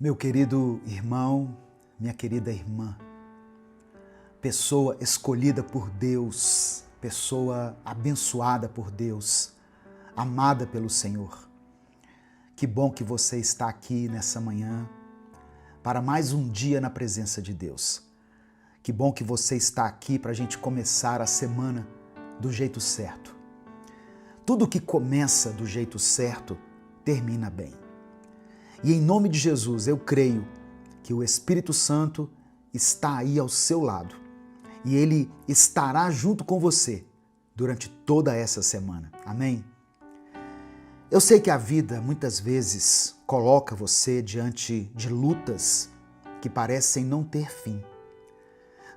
Meu querido irmão, minha querida irmã, pessoa escolhida por Deus, pessoa abençoada por Deus, amada pelo Senhor. Que bom que você está aqui nessa manhã para mais um dia na presença de Deus. Que bom que você está aqui para a gente começar a semana do jeito certo. Tudo que começa do jeito certo termina bem. E em nome de Jesus, eu creio que o Espírito Santo está aí ao seu lado e ele estará junto com você durante toda essa semana. Amém? Eu sei que a vida muitas vezes coloca você diante de lutas que parecem não ter fim.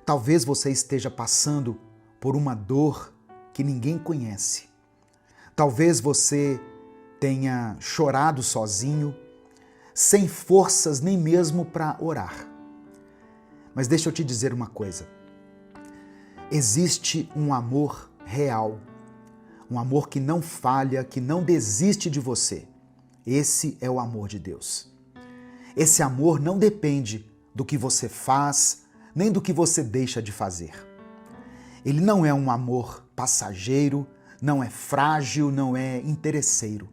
Talvez você esteja passando por uma dor que ninguém conhece. Talvez você tenha chorado sozinho, sem forças nem mesmo para orar. Mas deixa eu te dizer uma coisa. Existe um amor real, um amor que não falha, que não desiste de você. Esse é o amor de Deus. Esse amor não depende do que você faz, nem do que você deixa de fazer. Ele não é um amor passageiro, não é frágil, não é interesseiro.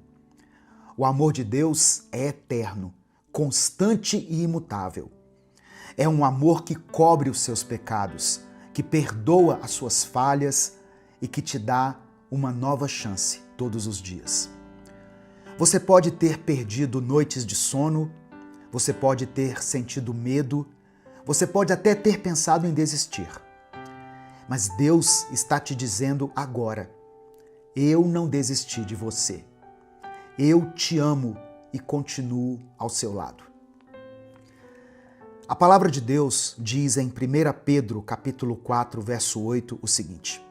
O amor de Deus é eterno, constante e imutável. É um amor que cobre os seus pecados, que perdoa as suas falhas e que te dá uma nova chance todos os dias. Você pode ter perdido noites de sono, você pode ter sentido medo, você pode até ter pensado em desistir. Mas Deus está te dizendo agora: eu não desisti de você. Eu te amo e continuo ao seu lado. A palavra de Deus diz em 1 Pedro, capítulo 4, verso 8, o seguinte: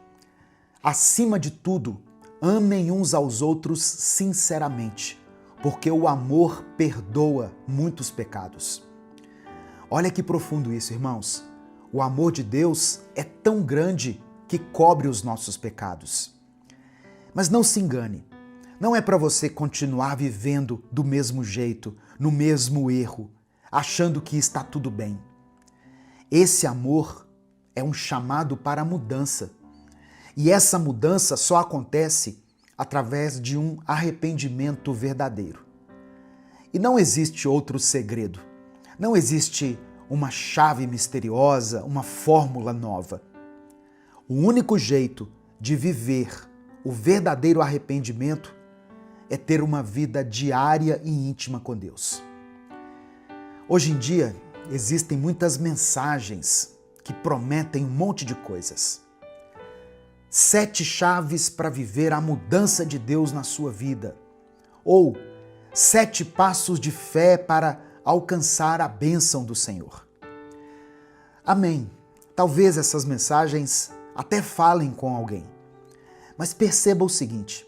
acima de tudo, amem uns aos outros sinceramente, porque o amor perdoa muitos pecados. Olha que profundo isso, irmãos. O amor de Deus é tão grande que cobre os nossos pecados. Mas não se engane. Não é para você continuar vivendo do mesmo jeito, no mesmo erro, achando que está tudo bem. Esse amor é um chamado para a mudança. E essa mudança só acontece através de um arrependimento verdadeiro. E não existe outro segredo. Não existe uma chave misteriosa, uma fórmula nova. O único jeito de viver o verdadeiro arrependimento é ter uma vida diária e íntima com Deus. Hoje em dia, existem muitas mensagens que prometem um monte de coisas. 7 chaves para viver a mudança de Deus na sua vida. Ou 7 passos de fé para alcançar a bênção do Senhor. Amém. Talvez essas mensagens até falem com alguém. Mas perceba o seguinte: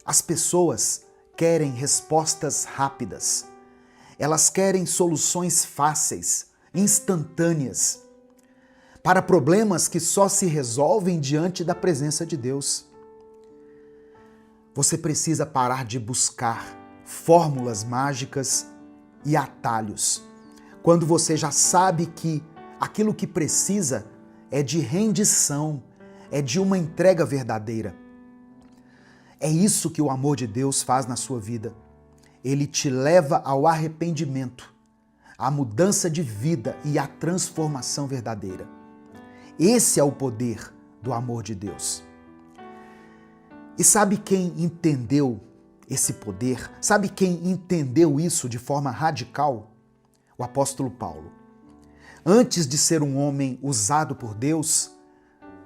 as pessoas querem respostas rápidas. Elas querem soluções fáceis, instantâneas, para problemas que só se resolvem diante da presença de Deus. Você precisa parar de buscar fórmulas mágicas e atalhos, quando você já sabe que aquilo que precisa é de rendição, é de uma entrega verdadeira. É isso que o amor de Deus faz na sua vida. Ele te leva ao arrependimento, à mudança de vida e à transformação verdadeira. Esse é o poder do amor de Deus. E sabe quem entendeu esse poder? Sabe quem entendeu isso de forma radical? O apóstolo Paulo. Antes de ser um homem usado por Deus,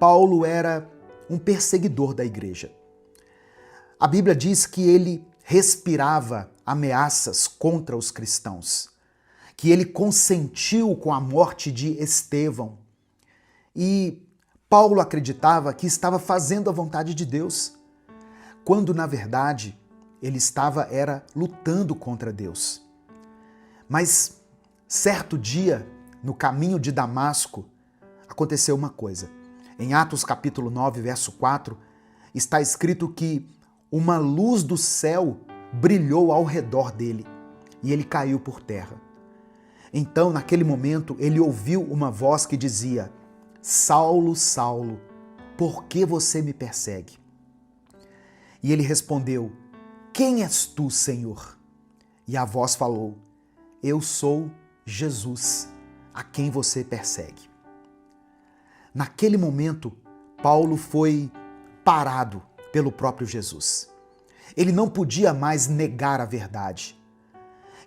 Paulo era um perseguidor da igreja. A Bíblia diz que ele respirava ameaças contra os cristãos, que ele consentiu com a morte de Estevão. E Paulo acreditava que estava fazendo a vontade de Deus, quando na verdade ele estava lutando contra Deus. Mas certo dia, no caminho de Damasco, aconteceu uma coisa. Em Atos capítulo 9, verso 4, está escrito que uma luz do céu brilhou ao redor dele e ele caiu por terra. Então, naquele momento, ele ouviu uma voz que dizia: Saulo, Saulo, por que você me persegue? E ele respondeu: Quem és tu, Senhor? E a voz falou: Eu sou Jesus, a quem você persegue. Naquele momento, Paulo foi parado pelo próprio Jesus. Ele não podia mais negar a verdade.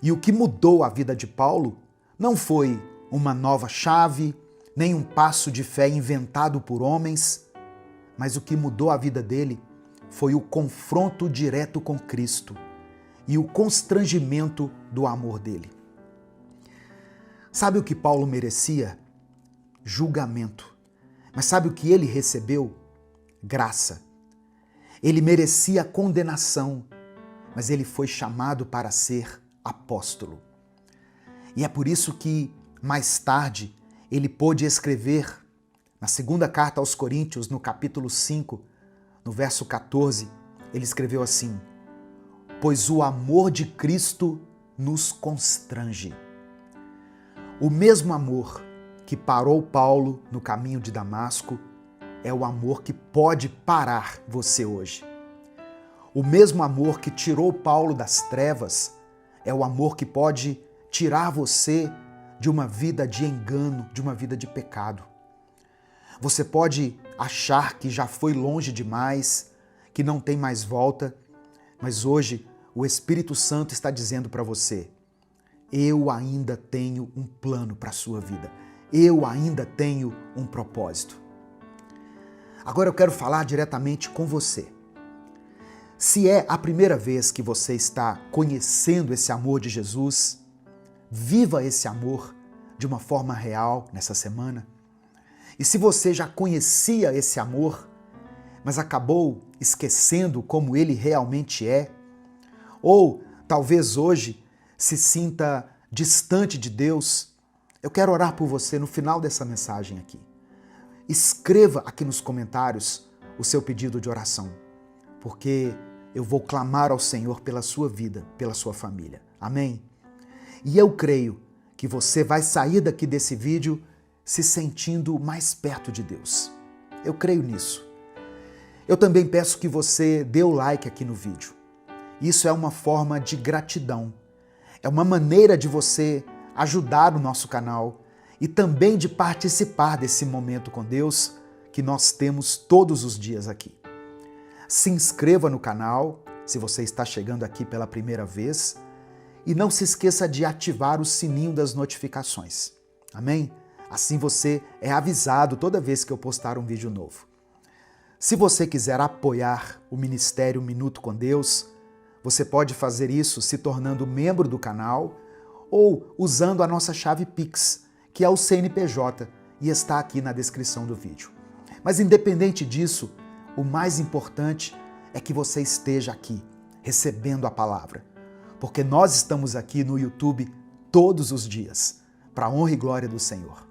E o que mudou a vida de Paulo não foi uma nova chave, nem um passo de fé inventado por homens, mas o que mudou a vida dele foi o confronto direto com Cristo e o constrangimento do amor dele. Sabe o que Paulo merecia? Julgamento. Mas sabe o que ele recebeu? Graça. Ele merecia condenação, mas ele foi chamado para ser apóstolo. E é por isso que, mais tarde, ele pôde escrever na segunda carta aos Coríntios, no capítulo 5, no verso 14, ele escreveu assim: Pois o amor de Cristo nos constrange. O mesmo amor que parou Paulo no caminho de Damasco é o amor que pode parar você hoje. O mesmo amor que tirou Paulo das trevas é o amor que pode tirar você de uma vida de engano, de uma vida de pecado. Você pode achar que já foi longe demais, que não tem mais volta, mas hoje o Espírito Santo está dizendo para você: eu ainda tenho um plano para a sua vida. Eu ainda tenho um propósito. Agora eu quero falar diretamente com você. Se é a primeira vez que você está conhecendo esse amor de Jesus, viva esse amor de uma forma real nessa semana. E se você já conhecia esse amor, mas acabou esquecendo como ele realmente é, ou talvez hoje se sinta distante de Deus, eu quero orar por você no final dessa mensagem aqui. Escreva aqui nos comentários o seu pedido de oração, porque eu vou clamar ao Senhor pela sua vida, pela sua família. Amém? E eu creio que você vai sair daqui desse vídeo se sentindo mais perto de Deus. Eu creio nisso. Eu também peço que você dê o like aqui no vídeo. Isso é uma forma de gratidão. É uma maneira de você ajudar o nosso canal e também de participar desse momento com Deus que nós temos todos os dias aqui. Se inscreva no canal, se você está chegando aqui pela primeira vez, e não se esqueça de ativar o sininho das notificações. Amém? Assim você é avisado toda vez que eu postar um vídeo novo. Se você quiser apoiar o Ministério Minuto com Deus, você pode fazer isso se tornando membro do canal ou usando a nossa chave Pix, que é o CNPJ, e está aqui na descrição do vídeo. Mas independente disso, o mais importante é que você esteja aqui, recebendo a palavra. Porque nós estamos aqui no YouTube todos os dias, para a honra e glória do Senhor.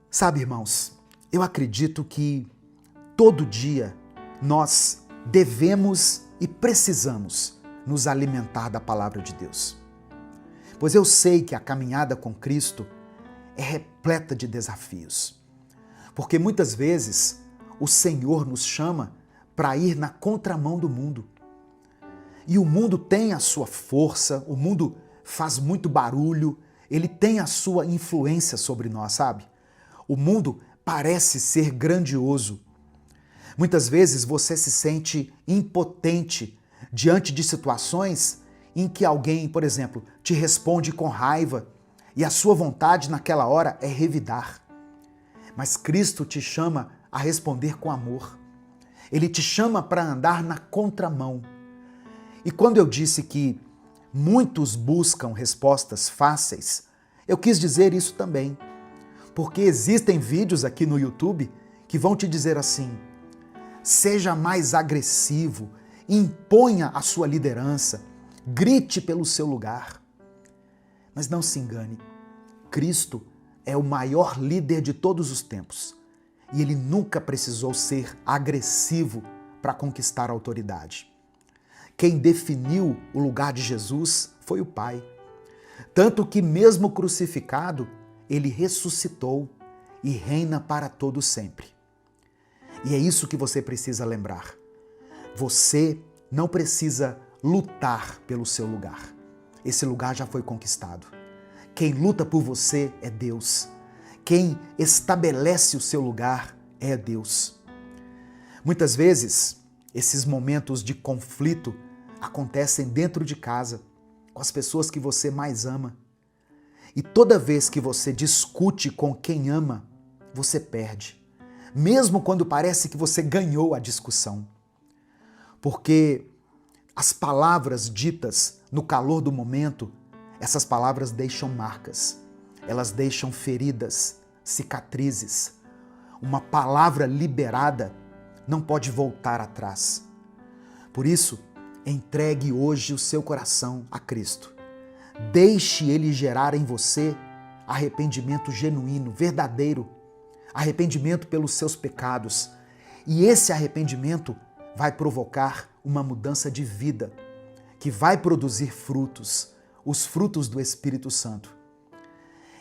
Sabe, irmãos, eu acredito que todo dia nós devemos e precisamos nos alimentar da palavra de Deus. Pois eu sei que a caminhada com Cristo é repleta de desafios. Porque muitas vezes o Senhor nos chama para ir na contramão do mundo. E o mundo tem a sua força, o mundo faz muito barulho, ele tem a sua influência sobre nós, sabe? O mundo parece ser grandioso. Muitas vezes você se sente impotente diante de situações em que alguém, por exemplo, te responde com raiva e a sua vontade naquela hora é revidar. Mas Cristo te chama a responder com amor. Ele te chama para andar na contramão. E quando eu disse que muitos buscam respostas fáceis, eu quis dizer isso também. Porque existem vídeos aqui no YouTube que vão te dizer assim: seja mais agressivo, imponha a sua liderança, grite pelo seu lugar. Mas não se engane, Cristo é o maior líder de todos os tempos e ele nunca precisou ser agressivo para conquistar a autoridade. Quem definiu o lugar de Jesus foi o Pai. Tanto que, mesmo crucificado, ele ressuscitou e reina para todo sempre. E é isso que você precisa lembrar. Você não precisa lutar pelo seu lugar. Esse lugar já foi conquistado. Quem luta por você é Deus. Quem estabelece o seu lugar é Deus. Muitas vezes, esses momentos de conflito acontecem dentro de casa, com as pessoas que você mais ama. E toda vez que você discute com quem ama, você perde. Mesmo quando parece que você ganhou a discussão. Porque as palavras ditas no calor do momento, essas palavras deixam marcas. Elas deixam feridas, cicatrizes. Uma palavra liberada não pode voltar atrás. Por isso, entregue hoje o seu coração a Cristo. Deixe Ele gerar em você arrependimento genuíno, verdadeiro, arrependimento pelos seus pecados. E esse arrependimento vai provocar uma mudança de vida, que vai produzir frutos, os frutos do Espírito Santo.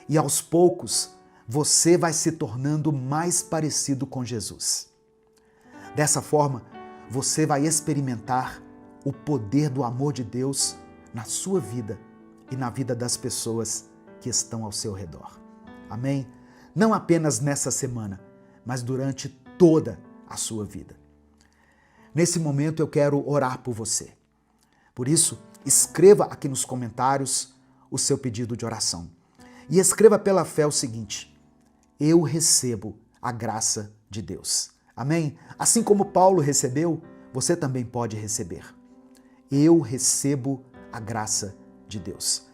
E aos poucos, você vai se tornando mais parecido com Jesus. Dessa forma, você vai experimentar o poder do amor de Deus na sua vida e na vida das pessoas que estão ao seu redor. Amém? Não apenas nessa semana, mas durante toda a sua vida. Nesse momento eu quero orar por você. Por isso, escreva aqui nos comentários o seu pedido de oração. E escreva pela fé o seguinte: eu recebo a graça de Deus. Amém? Assim como Paulo recebeu, você também pode receber. Eu recebo a graça de Deus.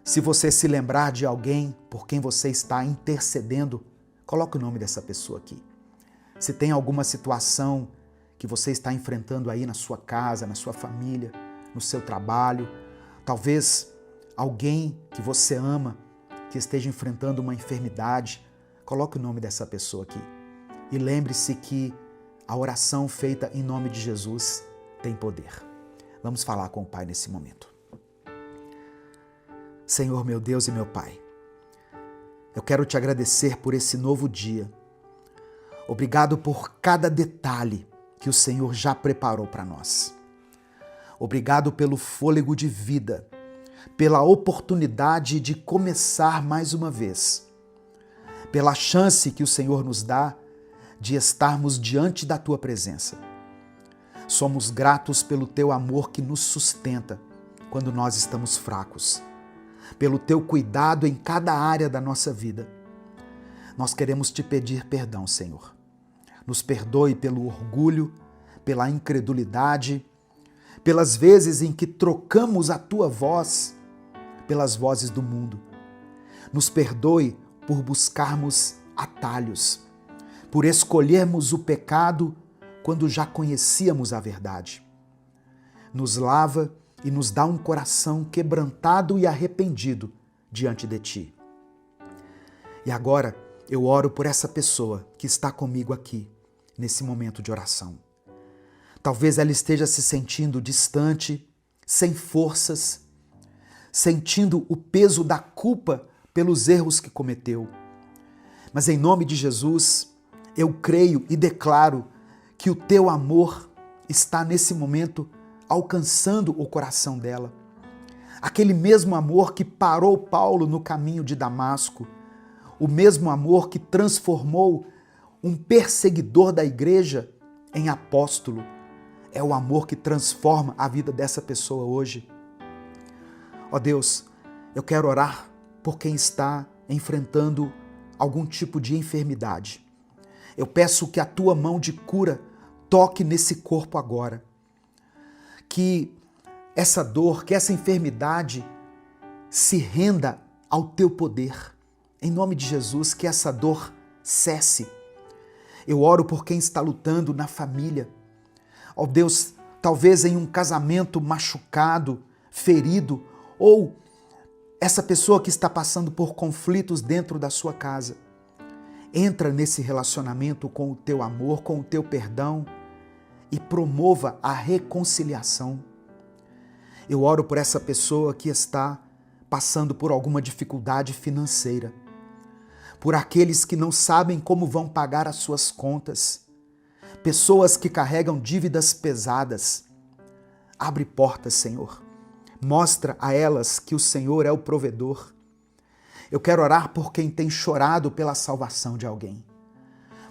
Se você se lembrar de alguém por quem você está intercedendo, coloque o nome dessa pessoa aqui. Se tem alguma situação que você está enfrentando aí na sua casa, na sua família, no seu trabalho, talvez alguém que você ama, que esteja enfrentando uma enfermidade, coloque o nome dessa pessoa aqui. E lembre-se que a oração feita em nome de Jesus tem poder. Vamos falar com o Pai nesse momento. Senhor, meu Deus e meu Pai, eu quero te agradecer por esse novo dia. Obrigado por cada detalhe que o Senhor já preparou para nós. Obrigado pelo fôlego de vida, pela oportunidade de começar mais uma vez, pela chance que o Senhor nos dá de estarmos diante da Tua presença. Somos gratos pelo Teu amor que nos sustenta quando nós estamos fracos, pelo Teu cuidado em cada área da nossa vida. Nós queremos te pedir perdão, Senhor. Nos perdoe pelo orgulho, pela incredulidade, pelas vezes em que trocamos a Tua voz pelas vozes do mundo. Nos perdoe por buscarmos atalhos, por escolhermos o pecado quando já conhecíamos a verdade. Nos lava e nos dá um coração quebrantado e arrependido diante de Ti. E agora eu oro por essa pessoa que está comigo aqui, nesse momento de oração. Talvez ela esteja se sentindo distante, sem forças, sentindo o peso da culpa pelos erros que cometeu. Mas em nome de Jesus, eu creio e declaro que o Teu amor está nesse momento alcançando o coração dela. Aquele mesmo amor que parou Paulo no caminho de Damasco, o mesmo amor que transformou um perseguidor da igreja em apóstolo, é o amor que transforma a vida dessa pessoa hoje. Ó Deus, eu quero orar por quem está enfrentando algum tipo de enfermidade. Eu peço que a Tua mão de cura toque nesse corpo agora. Que essa dor, que essa enfermidade se renda ao Teu poder. Em nome de Jesus, que essa dor cesse. Eu oro por quem está lutando na família. Ó Deus, talvez em um casamento machucado, ferido, ou essa pessoa que está passando por conflitos dentro da sua casa. Entra nesse relacionamento com o Teu amor, com o Teu perdão e promova a reconciliação. Eu oro por essa pessoa que está passando por alguma dificuldade financeira, por aqueles que não sabem como vão pagar as suas contas, pessoas que carregam dívidas pesadas. Abre portas, Senhor. Mostra a elas que o Senhor é o provedor. Eu quero orar por quem tem chorado pela salvação de alguém,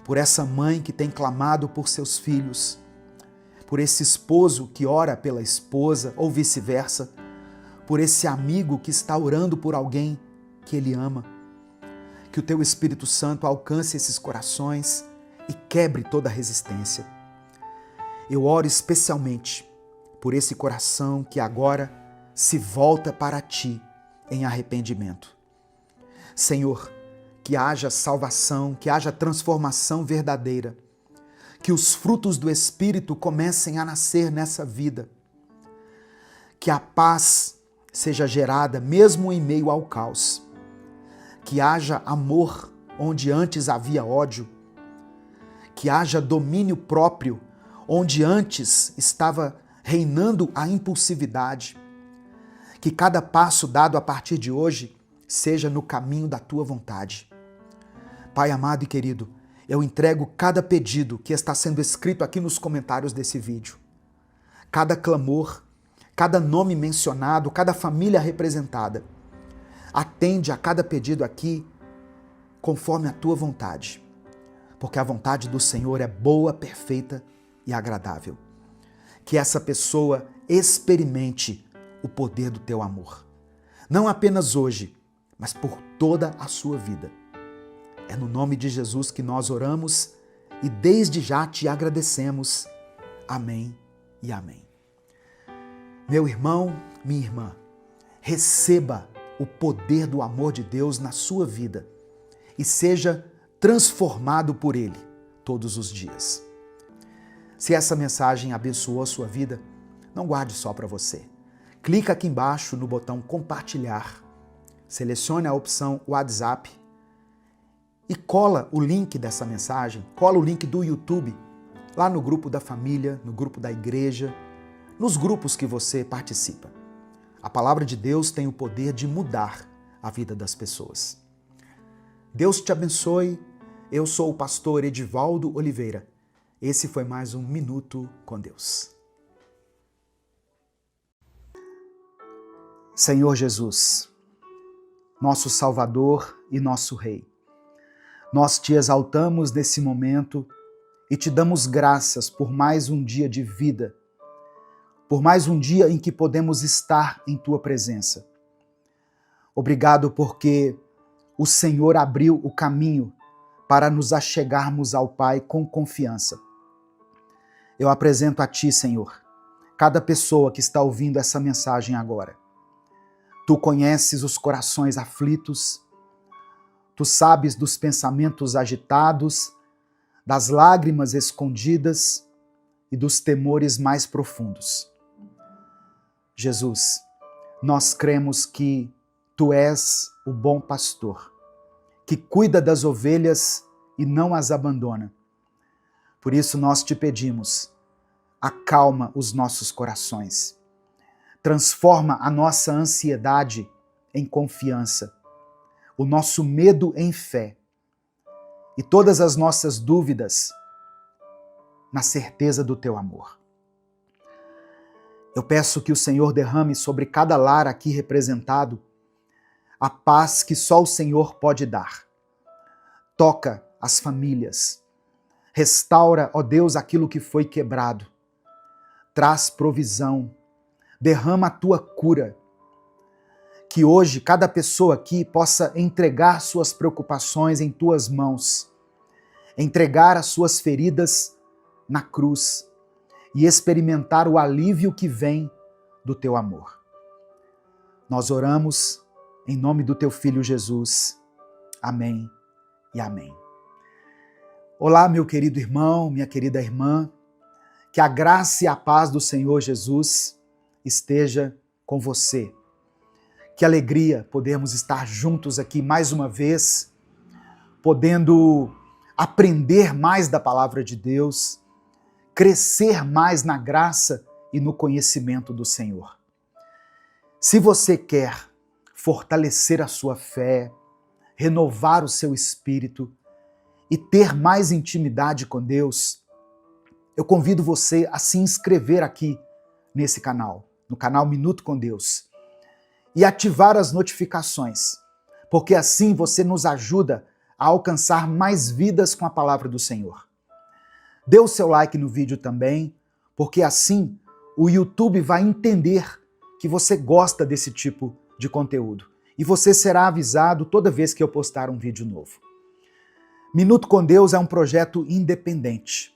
por essa mãe que tem clamado por seus filhos, por esse esposo que ora pela esposa ou vice-versa, por esse amigo que está orando por alguém que ele ama. Que o teu Espírito Santo alcance esses corações e quebre toda a resistência. Eu oro especialmente por esse coração que agora se volta para ti em arrependimento. Senhor, que haja salvação, que haja transformação verdadeira, que os frutos do Espírito comecem a nascer nessa vida, que a paz seja gerada mesmo em meio ao caos, que haja amor onde antes havia ódio, que haja domínio próprio onde antes estava reinando a impulsividade, que cada passo dado a partir de hoje seja no caminho da tua vontade. Pai amado e querido, eu entrego cada pedido que está sendo escrito aqui nos comentários desse vídeo. Cada clamor, cada nome mencionado, cada família representada. Atende a cada pedido aqui conforme a tua vontade, porque a vontade do Senhor é boa, perfeita e agradável. Que essa pessoa experimente o poder do teu amor. Não apenas hoje, mas por toda a sua vida. É no nome de Jesus que nós oramos e desde já te agradecemos. Amém e amém. Meu irmão, minha irmã, receba o poder do amor de Deus na sua vida e seja transformado por Ele todos os dias. Se essa mensagem abençoou a sua vida, não guarde só para você. Clica aqui embaixo no botão compartilhar, selecione a opção WhatsApp e cola o link dessa mensagem, cola o link do YouTube lá no grupo da família, no grupo da igreja, nos grupos que você participa. A palavra de Deus tem o poder de mudar a vida das pessoas. Deus te abençoe. Eu sou o pastor Edivaldo Oliveira. Esse foi mais um Minuto com Deus. Senhor Jesus, nosso Salvador e nosso Rei, nós te exaltamos nesse momento e te damos graças por mais um dia de vida, por mais um dia em que podemos estar em tua presença. Obrigado porque o Senhor abriu o caminho para nos achegarmos ao Pai com confiança. Eu apresento a ti, Senhor, cada pessoa que está ouvindo essa mensagem agora. Tu conheces os corações aflitos, tu sabes dos pensamentos agitados, das lágrimas escondidas e dos temores mais profundos. Jesus, nós cremos que tu és o bom pastor, que cuida das ovelhas e não as abandona. Por isso nós te pedimos, acalma os nossos corações, transforma a nossa ansiedade em confiança, o nosso medo em fé e todas as nossas dúvidas na certeza do teu amor. Eu peço que o Senhor derrame sobre cada lar aqui representado a paz que só o Senhor pode dar. Toca as famílias, restaura, ó Deus, aquilo que foi quebrado, traz provisão, derrama a tua cura. Que hoje cada pessoa aqui possa entregar suas preocupações em tuas mãos, entregar as suas feridas na cruz e experimentar o alívio que vem do teu amor. Nós oramos em nome do teu Filho Jesus. Amém e amém. Olá, meu querido irmão, minha querida irmã, que a graça e a paz do Senhor Jesus esteja com você. Que alegria podermos estar juntos aqui mais uma vez, podendo aprender mais da palavra de Deus, crescer mais na graça e no conhecimento do Senhor. Se você quer fortalecer a sua fé, renovar o seu espírito e ter mais intimidade com Deus, eu convido você a se inscrever aqui nesse canal, no canal Minuto com Deus, e ativar as notificações, porque assim você nos ajuda a alcançar mais vidas com a palavra do Senhor. Dê o seu like no vídeo também, porque assim o YouTube vai entender que você gosta desse tipo de conteúdo e você será avisado toda vez que eu postar um vídeo novo. Minuto com Deus é um projeto independente.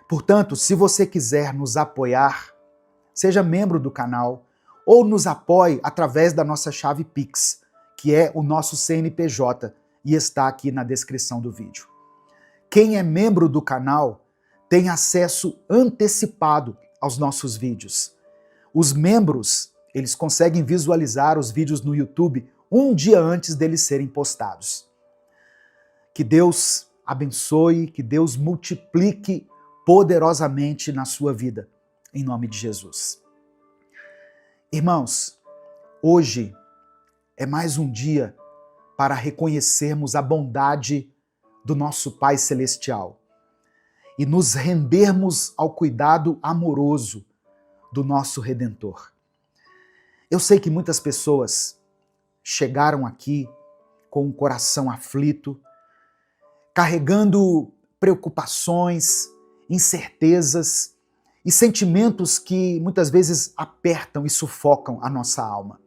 Portanto, se você quiser nos apoiar, seja membro do canal ou nos apoie através da nossa chave Pix, que é o nosso CNPJ e está aqui na descrição do vídeo. Quem é membro do canal tem acesso antecipado aos nossos vídeos. Os membros, eles conseguem visualizar os vídeos no YouTube um dia antes deles serem postados. Que Deus abençoe, que Deus multiplique poderosamente na sua vida, em nome de Jesus. Irmãos, hoje é mais um dia para reconhecermos a bondade do nosso Pai Celestial e nos rendermos ao cuidado amoroso do nosso Redentor. Eu sei que muitas pessoas chegaram aqui com o coração aflito, carregando preocupações, incertezas e sentimentos que muitas vezes apertam e sufocam a nossa alma.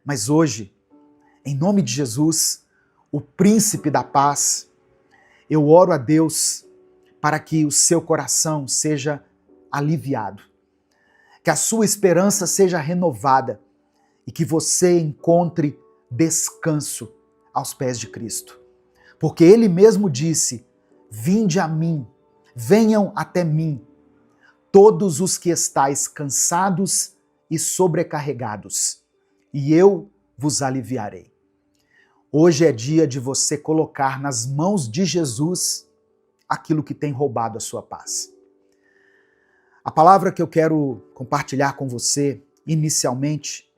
Mas hoje, em nome de Jesus, o Príncipe da Paz, eu oro a Deus para que o seu coração seja aliviado, que a sua esperança seja renovada e que você encontre descanso aos pés de Cristo. Porque Ele mesmo disse: vinde a mim, venham até mim, todos os que estáis cansados e sobrecarregados, e eu vos aliviarei. Hoje é dia de você colocar nas mãos de Jesus aquilo que tem roubado a sua paz. A palavra que eu quero compartilhar com você, inicialmente,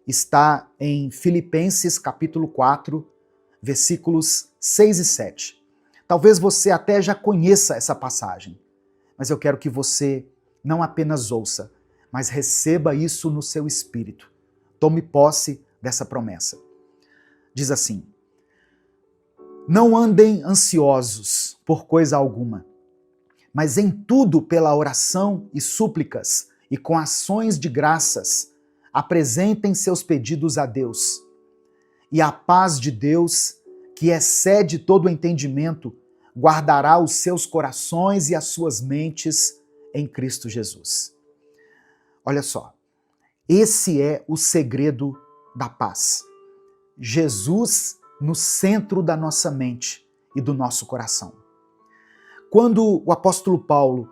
está em Filipenses capítulo 4, versículos 6 e 7. Talvez você até já conheça essa passagem, mas eu quero que você não apenas ouça, mas receba isso no seu espírito. Tome posse dessa promessa. Diz assim: não andem ansiosos por coisa alguma, mas em tudo pela oração e súplicas e com ações de graças, apresentem seus pedidos a Deus. E a paz de Deus, que excede todo o entendimento, guardará os seus corações e as suas mentes em Cristo Jesus. Olha só, esse é o segredo da paz. Jesus no centro da nossa mente e do nosso coração. Quando o apóstolo Paulo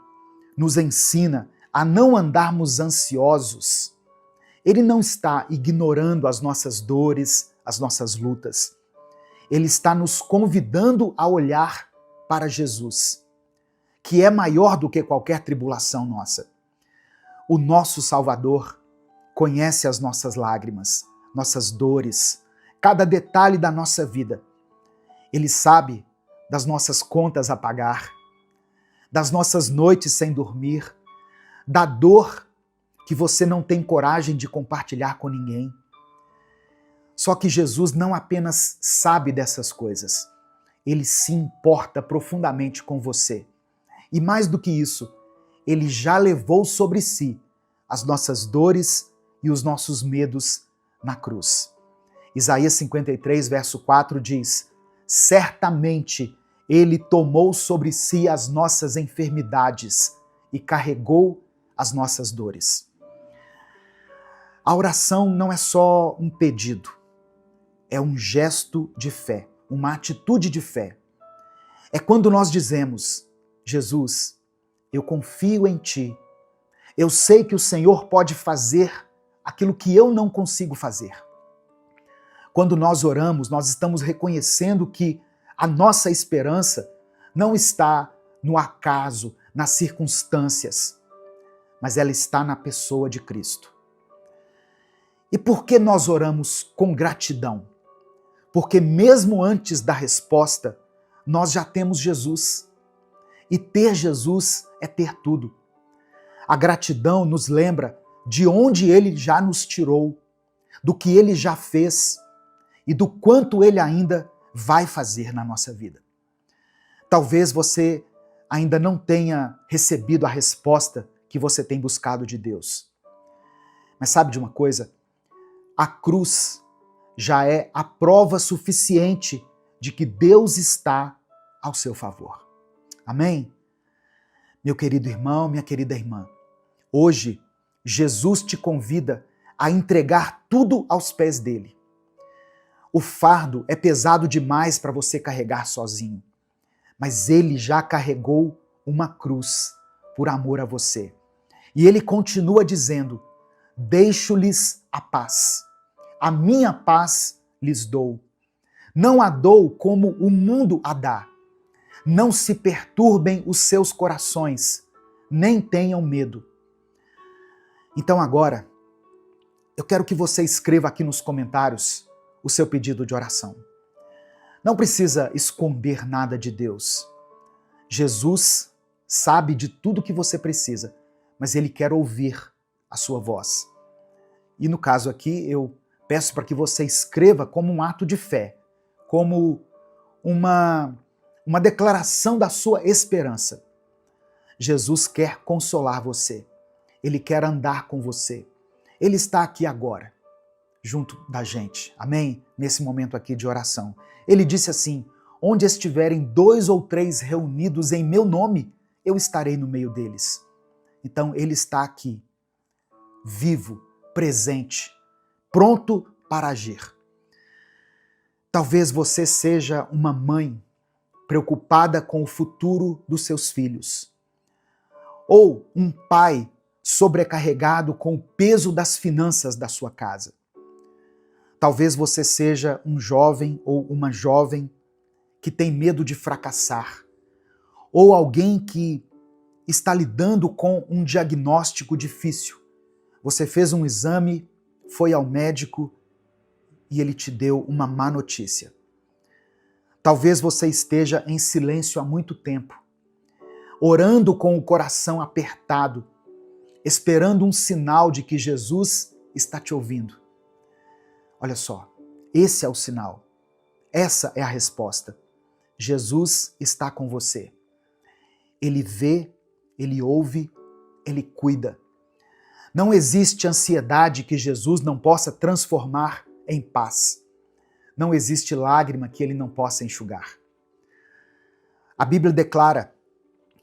nos ensina a não andarmos ansiosos, ele não está ignorando as nossas dores, as nossas lutas. Ele está nos convidando a olhar para Jesus, que é maior do que qualquer tribulação nossa. O nosso Salvador conhece as nossas lágrimas, nossas dores, cada detalhe da nossa vida. Ele sabe das nossas contas a pagar, das nossas noites sem dormir, da dor que você não tem coragem de compartilhar com ninguém. Só que Jesus não apenas sabe dessas coisas, ele se importa profundamente com você. E mais do que isso, ele já levou sobre si as nossas dores e os nossos medos na cruz. Isaías 53, verso 4 diz: certamente ele tomou sobre si as nossas enfermidades e carregou as nossas dores. A oração não é só um pedido, é um gesto de fé, uma atitude de fé. É quando nós dizemos: Jesus, eu confio em Ti, eu sei que o Senhor pode fazer aquilo que eu não consigo fazer. Quando nós oramos, nós estamos reconhecendo que a nossa esperança não está no acaso, nas circunstâncias, mas ela está na pessoa de Cristo. E por que nós oramos com gratidão? Porque mesmo antes da resposta, nós já temos Jesus. E ter Jesus é ter tudo. A gratidão nos lembra de onde Ele já nos tirou, do que Ele já fez e do quanto Ele ainda vai fazer na nossa vida. Talvez você ainda não tenha recebido a resposta que você tem buscado de Deus. Mas sabe de uma coisa? A cruz já é a prova suficiente de que Deus está ao seu favor. Amém? Meu querido irmão, minha querida irmã, hoje Jesus te convida a entregar tudo aos pés dele. O fardo é pesado demais para você carregar sozinho, mas ele já carregou uma cruz por amor a você. E ele continua dizendo: deixo-lhes a paz. A minha paz lhes dou. Não a dou como o mundo a dá. Não se perturbem os seus corações, nem tenham medo. Então agora, eu quero que você escreva aqui nos comentários o seu pedido de oração. Não precisa esconder nada de Deus. Jesus sabe de tudo que você precisa, mas Ele quer ouvir a sua voz. E no caso aqui, eu peço para que você escreva como um ato de fé, como uma declaração da sua esperança. Jesus quer consolar você. Ele quer andar com você. Ele está aqui agora, junto da gente. Amém? Nesse momento aqui de oração. Ele disse assim: onde estiverem 2 ou 3 reunidos em meu nome, eu estarei no meio deles. Então ele está aqui, vivo, presente, pronto para agir. Talvez você seja uma mãe preocupada com o futuro dos seus filhos, ou um pai sobrecarregado com o peso das finanças da sua casa. Talvez você seja um jovem ou uma jovem que tem medo de fracassar, ou alguém que está lidando com um diagnóstico difícil. Você fez um exame, foi ao médico e ele te deu uma má notícia. Talvez você esteja em silêncio há muito tempo, orando com o coração apertado, esperando um sinal de que Jesus está te ouvindo. Olha só, esse é o sinal. Essa é a resposta. Jesus está com você. Ele vê, ele ouve, ele cuida. Não existe ansiedade que Jesus não possa transformar em paz. Não existe lágrima que ele não possa enxugar. A Bíblia declara,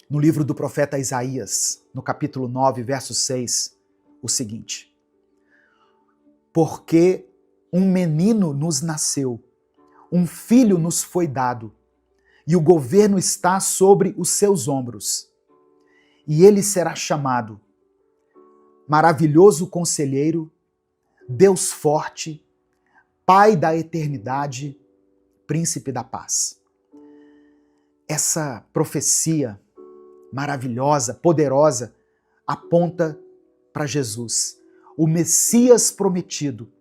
no livro do profeta Isaías, no capítulo 9, verso 6, o seguinte: porque um menino nos nasceu, um filho nos foi dado, e o governo está sobre os seus ombros. E ele será chamado Maravilhoso Conselheiro, Deus Forte, Pai da Eternidade, Príncipe da Paz. Essa profecia maravilhosa, poderosa, aponta para Jesus, o Messias prometido,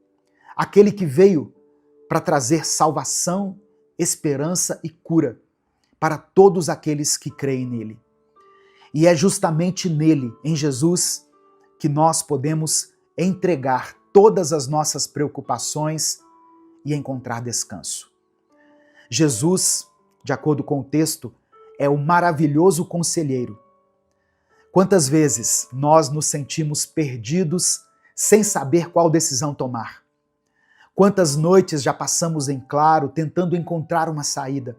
aquele que veio para trazer salvação, esperança e cura para todos aqueles que creem nele. E é justamente nele, em Jesus, que nós podemos entregar todas as nossas preocupações e encontrar descanso. Jesus, de acordo com o texto, é o maravilhoso conselheiro. Quantas vezes nós nos sentimos perdidos sem saber qual decisão tomar? Quantas noites já passamos em claro tentando encontrar uma saída?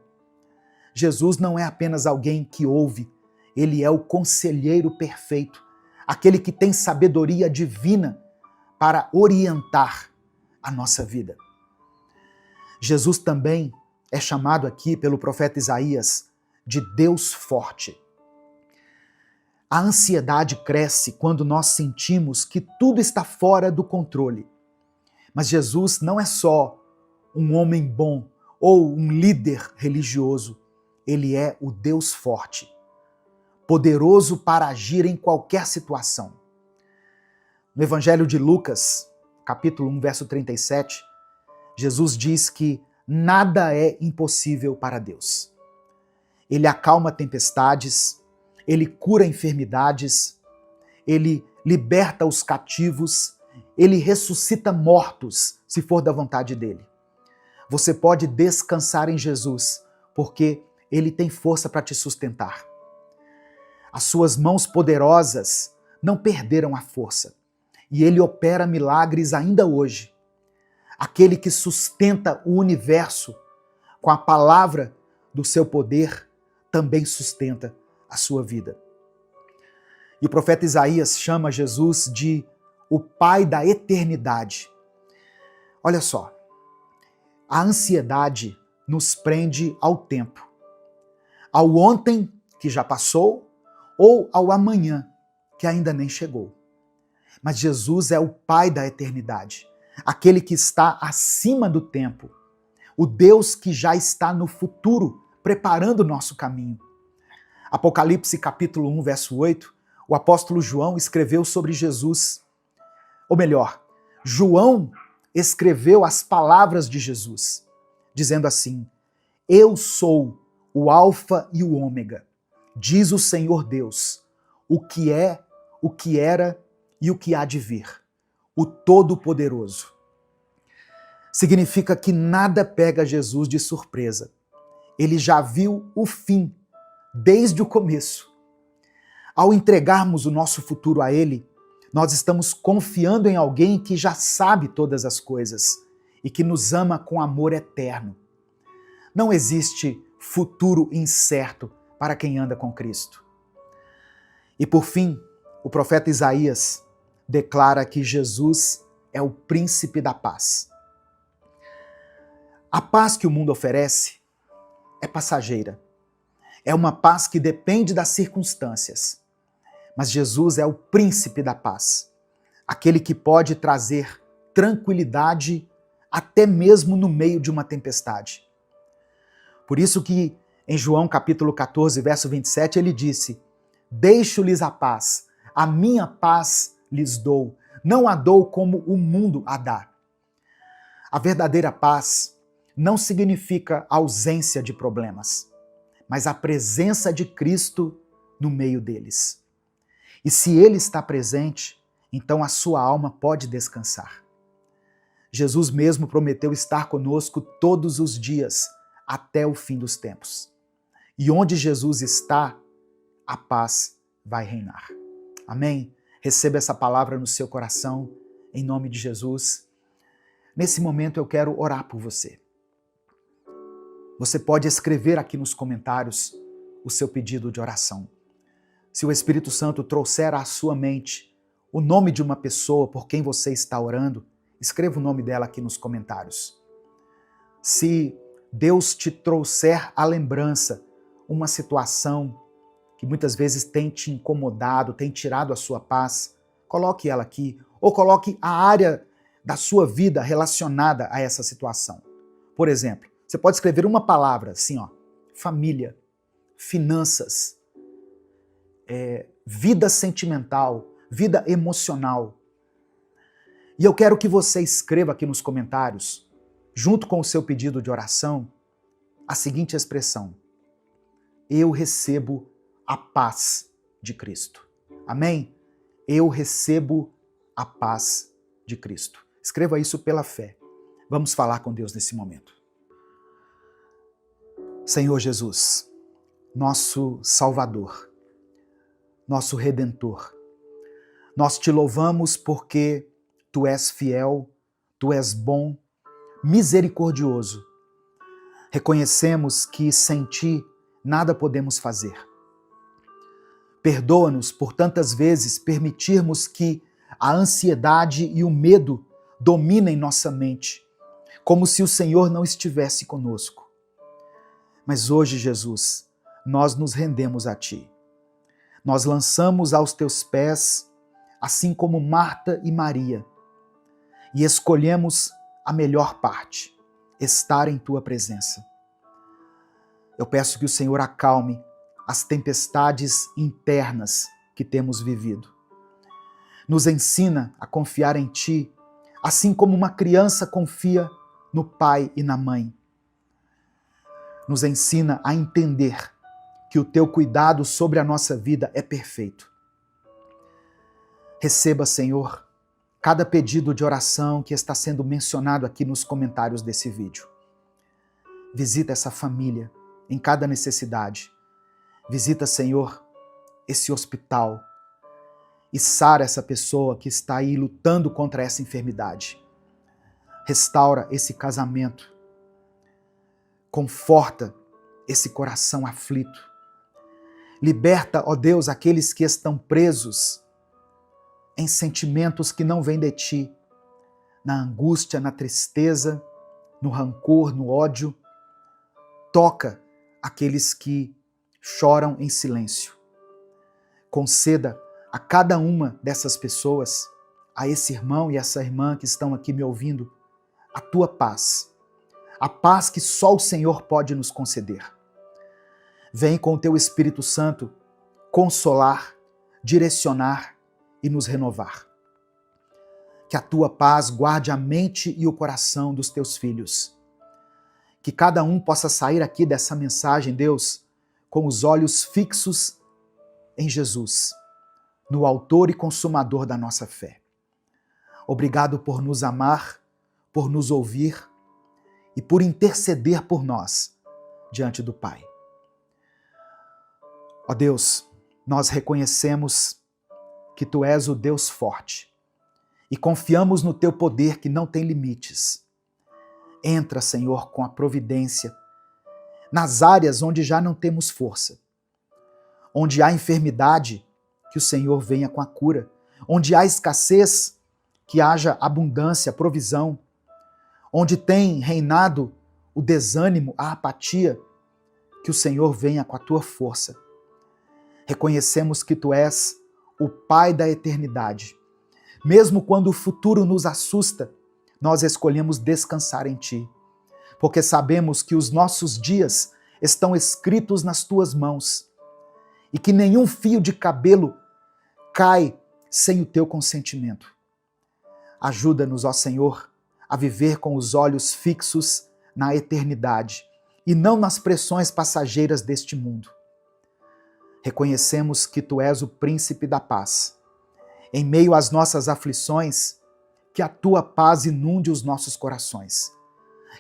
Jesus não é apenas alguém que ouve, ele é o conselheiro perfeito, aquele que tem sabedoria divina para orientar a nossa vida. Jesus também é chamado aqui pelo profeta Isaías de Deus forte. A ansiedade cresce quando nós sentimos que tudo está fora do controle. Mas Jesus não é só um homem bom ou um líder religioso. Ele é o Deus forte, poderoso para agir em qualquer situação. No Evangelho de Lucas, capítulo 1, verso 37, Jesus diz que nada é impossível para Deus. Ele acalma tempestades, ele cura enfermidades, ele liberta os cativos, ele ressuscita mortos, se for da vontade dele. Você pode descansar em Jesus, porque ele tem força para te sustentar. As suas mãos poderosas não perderam a força, e ele opera milagres ainda hoje. Aquele que sustenta o universo com a palavra do seu poder também sustenta a sua vida. E o profeta Isaías chama Jesus de o Pai da eternidade. Olha só, a ansiedade nos prende ao tempo, ao ontem que já passou ou ao amanhã que ainda nem chegou. Mas Jesus é o Pai da eternidade, aquele que está acima do tempo, o Deus que já está no futuro, preparando o nosso caminho. Apocalipse capítulo 1, verso 8, o apóstolo João escreveu sobre Jesus. Ou melhor, João escreveu as palavras de Jesus, dizendo assim: Eu sou o Alfa e o Ômega, diz o Senhor Deus, o que é, o que era e o que há de vir, o Todo-Poderoso. Significa que nada pega Jesus de surpresa. Ele já viu o fim, desde o começo. Ao entregarmos o nosso futuro a Ele, nós estamos confiando em alguém que já sabe todas as coisas e que nos ama com amor eterno. Não existe futuro incerto para quem anda com Cristo. E por fim, o profeta Isaías declara que Jesus é o príncipe da paz. A paz que o mundo oferece é passageira. É uma paz que depende das circunstâncias. Mas Jesus é o príncipe da paz, aquele que pode trazer tranquilidade até mesmo no meio de uma tempestade. Por isso que em João capítulo 14, verso 27, ele disse: Deixo-lhes a paz, a minha paz lhes dou, não a dou como o mundo a dá. A verdadeira paz não significa ausência de problemas, mas a presença de Cristo no meio deles. E se Ele está presente, então a sua alma pode descansar. Jesus mesmo prometeu estar conosco todos os dias, até o fim dos tempos. E onde Jesus está, a paz vai reinar. Amém? Receba essa palavra no seu coração, em nome de Jesus. Nesse momento eu quero orar por você. Você pode escrever aqui nos comentários o seu pedido de oração. Se o Espírito Santo trouxer à sua mente o nome de uma pessoa por quem você está orando, escreva o nome dela aqui nos comentários. Se Deus te trouxer à lembrança uma situação que muitas vezes tem te incomodado, tem tirado a sua paz, coloque ela aqui, ou coloque a área da sua vida relacionada a essa situação. Por exemplo, você pode escrever uma palavra assim, ó, família, finanças, vida sentimental, vida emocional. E eu quero que você escreva aqui nos comentários, junto com o seu pedido de oração, a seguinte expressão: eu recebo a paz de Cristo. Amém? Eu recebo a paz de Cristo. Escreva isso pela fé. Vamos falar com Deus nesse momento. Senhor Jesus, nosso Salvador, nosso Redentor, nós te louvamos porque Tu és fiel, Tu és bom, misericordioso. Reconhecemos que sem Ti nada podemos fazer. Perdoa-nos por tantas vezes permitirmos que a ansiedade e o medo dominem nossa mente, como se o Senhor não estivesse conosco. Mas hoje, Jesus, nós nos rendemos a Ti. Nós lançamos aos Teus pés, assim como Marta e Maria, e escolhemos a melhor parte, estar em Tua presença. Eu peço que o Senhor acalme as tempestades internas que temos vivido. Nos ensina a confiar em Ti, assim como uma criança confia no pai e na mãe. Nos ensina a entender que o teu cuidado sobre a nossa vida é perfeito. Receba, Senhor, cada pedido de oração que está sendo mencionado aqui nos comentários desse vídeo. Visita essa família em cada necessidade. Visita, Senhor, esse hospital e sara essa pessoa que está aí lutando contra essa enfermidade. Restaura esse casamento. Conforta esse coração aflito. Liberta, ó Deus, aqueles que estão presos em sentimentos que não vêm de ti, na angústia, na tristeza, no rancor, no ódio. Toca aqueles que choram em silêncio. Conceda a cada uma dessas pessoas, a esse irmão e essa irmã que estão aqui me ouvindo, a tua paz. A paz que só o Senhor pode nos conceder. Vem com o teu Espírito Santo consolar, direcionar e nos renovar. Que a tua paz guarde a mente e o coração dos teus filhos. Que cada um possa sair aqui dessa mensagem, Deus, com os olhos fixos em Jesus, no autor e consumador da nossa fé. Obrigado por nos amar, por nos ouvir e por interceder por nós diante do Pai. Ó Deus, nós reconhecemos que Tu és o Deus forte e confiamos no Teu poder que não tem limites. Entra, Senhor, com a providência nas áreas onde já não temos força. Onde há enfermidade, que o Senhor venha com a cura. Onde há escassez, que haja abundância, provisão. Onde tem reinado o desânimo, a apatia, que o Senhor venha com a Tua força. Reconhecemos que Tu és o Pai da eternidade. Mesmo quando o futuro nos assusta, nós escolhemos descansar em Ti, porque sabemos que os nossos dias estão escritos nas Tuas mãos e que nenhum fio de cabelo cai sem o Teu consentimento. Ajuda-nos, ó Senhor, a viver com os olhos fixos na eternidade e não nas pressões passageiras deste mundo. Reconhecemos que Tu és o príncipe da paz. Em meio às nossas aflições, que a Tua paz inunde os nossos corações.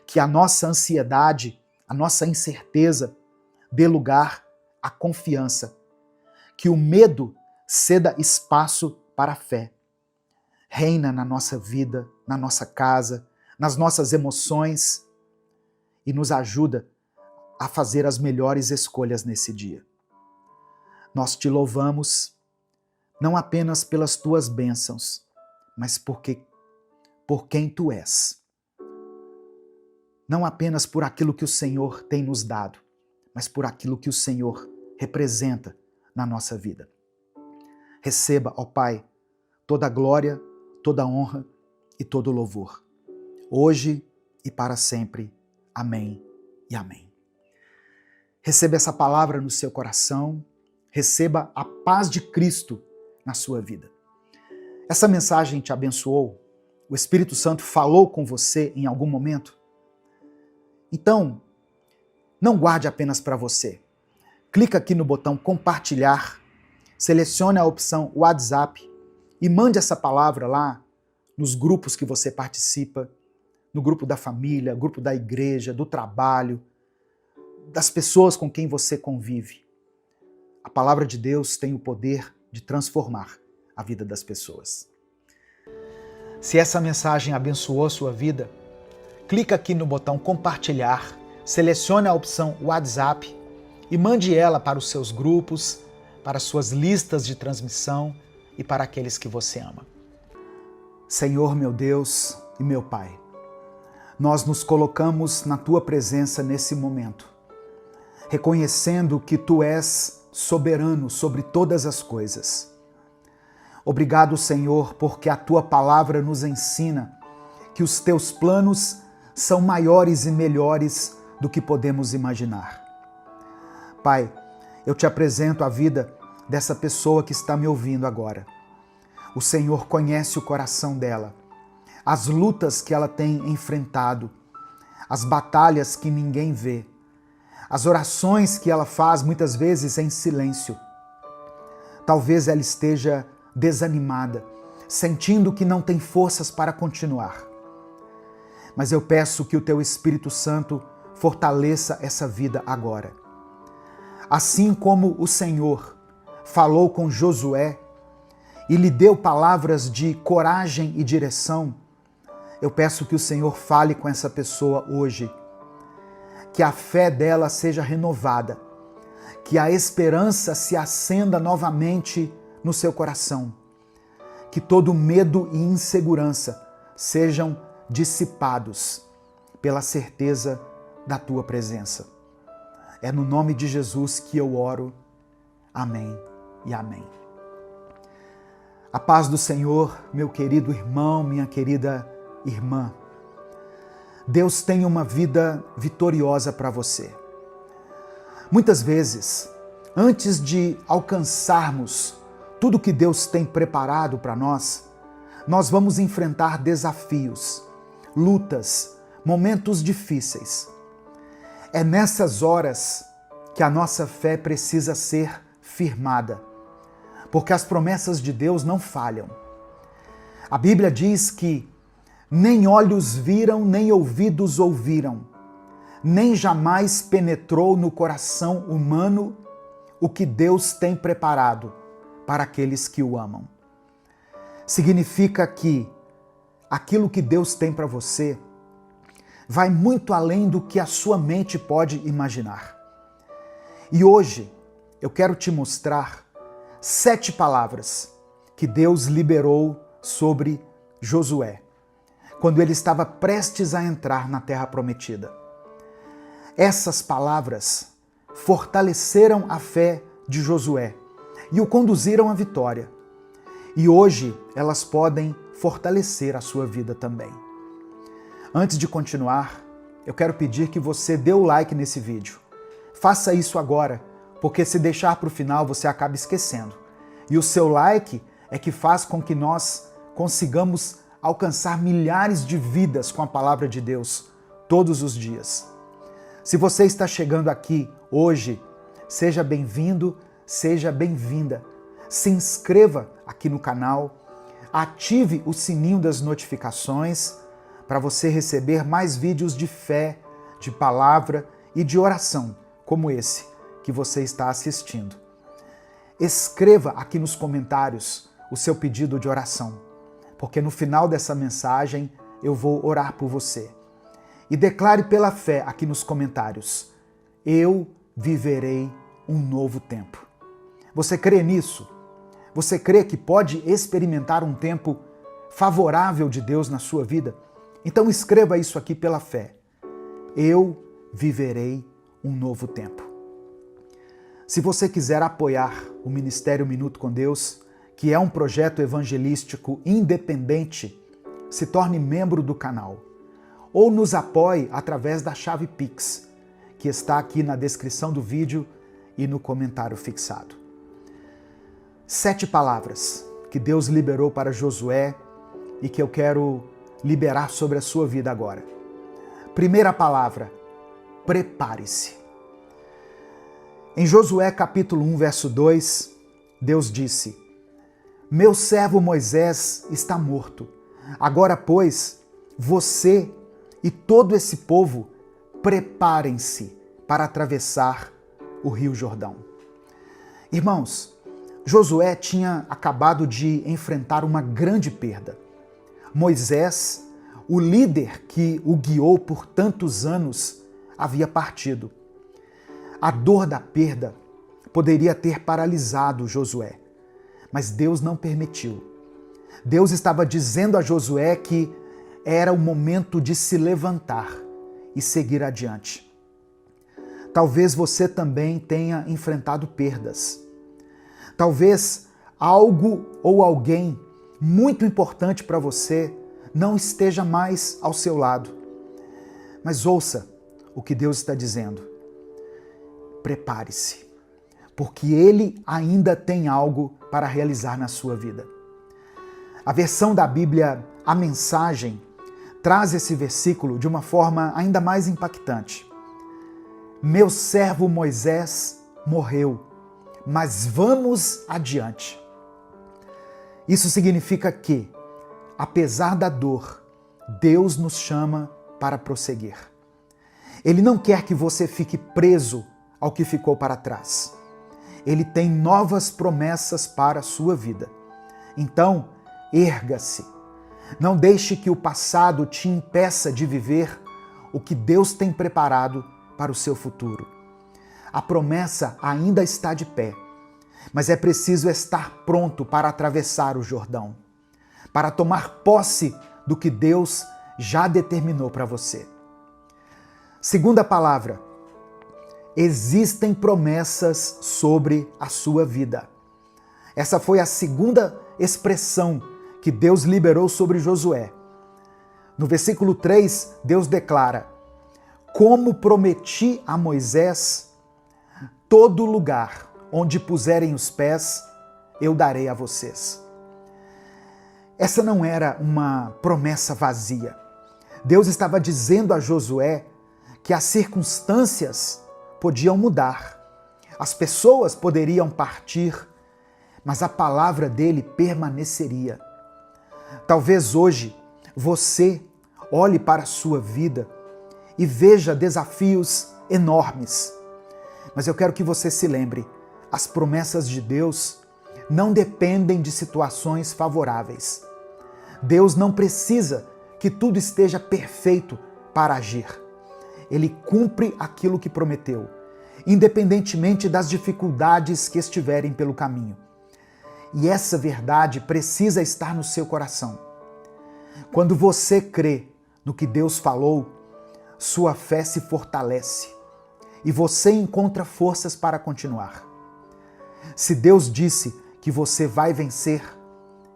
Que a nossa ansiedade, a nossa incerteza dê lugar à confiança. Que o medo ceda espaço para a fé. Reina na nossa vida, na nossa casa, nas nossas emoções e nos ajuda a fazer as melhores escolhas nesse dia. Nós Te louvamos, não apenas pelas Tuas bênçãos, mas por quem Tu és. Não apenas por aquilo que o Senhor tem nos dado, mas por aquilo que o Senhor representa na nossa vida. Receba, ó Pai, toda a glória, toda a honra e todo o louvor, hoje e para sempre. Amém e amém. Receba essa palavra no seu coração, receba a paz de Cristo na sua vida. Essa mensagem te abençoou? O Espírito Santo falou com você em algum momento? Então, não guarde apenas para você. Clica aqui no botão compartilhar, selecione a opção WhatsApp e mande essa palavra lá nos grupos que você participa, no grupo da família, grupo da igreja, do trabalho, das pessoas com quem você convive. A palavra de Deus tem o poder de transformar a vida das pessoas. Se essa mensagem abençoou a sua vida, clica aqui no botão compartilhar, selecione a opção WhatsApp e mande ela para os seus grupos, para as suas listas de transmissão e para aqueles que você ama. Senhor, meu Deus e meu Pai, nós nos colocamos na Tua presença nesse momento, reconhecendo que Tu és soberano sobre todas as coisas. Obrigado, Senhor, porque a Tua palavra nos ensina que os Teus planos são maiores e melhores do que podemos imaginar. Pai, eu Te apresento a vida dessa pessoa que está me ouvindo agora. O Senhor conhece o coração dela. as lutas que ela tem enfrentado, as batalhas que ninguém vê, as orações que ela faz muitas vezes em silêncio. Talvez ela esteja desanimada, sentindo que não tem forças para continuar. Mas eu peço que o teu Espírito Santo fortaleça essa vida agora. Assim como o Senhor falou com Josué e lhe deu palavras de coragem e direção, eu peço que o Senhor fale com essa pessoa hoje, que a fé dela seja renovada, que a esperança se acenda novamente no seu coração, que todo medo e insegurança sejam dissipados pela certeza da tua presença. É no nome de Jesus que eu oro. Amém e amém. A paz do Senhor, meu querido irmão, minha querida irmã. Deus tem uma vida vitoriosa para você. Muitas vezes, antes de alcançarmos tudo que Deus tem preparado para nós vamos enfrentar desafios, lutas, momentos difíceis. É nessas horas que a nossa fé precisa ser firmada, porque as promessas de Deus não falham. A Bíblia diz que nem olhos viram, nem ouvidos ouviram, nem jamais penetrou no coração humano o que Deus tem preparado para aqueles que o amam. Significa que aquilo que Deus tem para você vai muito além do que a sua mente pode imaginar. E hoje eu quero te mostrar 7 palavras que Deus liberou sobre Josué, quando ele estava prestes a entrar na Terra Prometida. Essas palavras fortaleceram a fé de Josué e o conduziram à vitória. E hoje elas podem fortalecer a sua vida também. Antes de continuar, eu quero pedir que você dê o like nesse vídeo. Faça isso agora, porque se deixar para o final você acaba esquecendo. E o seu like é que faz com que nós consigamos alcançar milhares de vidas com a palavra de Deus todos os dias. Se você está chegando aqui hoje, seja bem-vindo, seja bem-vinda. Se inscreva aqui no canal, ative o sininho das notificações para você receber mais vídeos de fé, de palavra e de oração, como esse que você está assistindo. Escreva aqui nos comentários o seu pedido de oração, porque no final dessa mensagem eu vou orar por você. E declare pela fé aqui nos comentários: eu viverei um novo tempo. Você crê nisso? Você crê que pode experimentar um tempo favorável de Deus na sua vida? Então escreva isso aqui pela fé. Eu viverei um novo tempo. Se você quiser apoiar o Ministério Minuto com Deus, que é um projeto evangelístico independente, se torne membro do canal. Ou nos apoie através da chave Pix, que está aqui na descrição do vídeo e no comentário fixado. 7 palavras que Deus liberou para Josué e que eu quero liberar sobre a sua vida agora. Primeira palavra: prepare-se. Em Josué capítulo 1, verso 2, Deus disse: meu servo Moisés está morto. Agora, pois, você e todo esse povo preparem-se para atravessar o Rio Jordão. Irmãos, Josué tinha acabado de enfrentar uma grande perda. Moisés, o líder que o guiou por tantos anos, havia partido. A dor da perda poderia ter paralisado Josué, mas Deus não permitiu. Deus estava dizendo a Josué que era o momento de se levantar e seguir adiante. Talvez você também tenha enfrentado perdas. Talvez algo ou alguém muito importante para você não esteja mais ao seu lado. Mas ouça o que Deus está dizendo. Prepare-se, porque Ele ainda tem algo para realizar na sua vida. A versão da Bíblia a mensagem traz esse versículo de uma forma ainda mais impactante. Meu servo Moisés morreu, mas vamos adiante. Isso significa que, apesar da dor, Deus nos chama para prosseguir. Ele não quer que você fique preso ao que ficou para trás. Ele tem novas promessas para a sua vida. Então, erga-se. Não deixe que o passado te impeça de viver o que Deus tem preparado para o seu futuro. A promessa ainda está de pé, mas é preciso estar pronto para atravessar o Jordão, para tomar posse do que Deus já determinou para você. Segunda palavra, existem promessas sobre a sua vida. Essa foi a segunda expressão que Deus liberou sobre Josué. No versículo 3, Deus declara: como prometi a Moisés, todo lugar onde puserem os pés, eu darei a vocês. Essa não era uma promessa vazia. Deus estava dizendo a Josué que as circunstâncias podiam mudar, as pessoas poderiam partir, mas a palavra dele permaneceria. Talvez hoje você olhe para a sua vida e veja desafios enormes, mas eu quero que você se lembre, as promessas de Deus não dependem de situações favoráveis. Deus não precisa que tudo esteja perfeito para agir. Ele cumpre aquilo que prometeu, independentemente das dificuldades que estiverem pelo caminho. E essa verdade precisa estar no seu coração. Quando você crê no que Deus falou, sua fé se fortalece e você encontra forças para continuar. Se Deus disse que você vai vencer,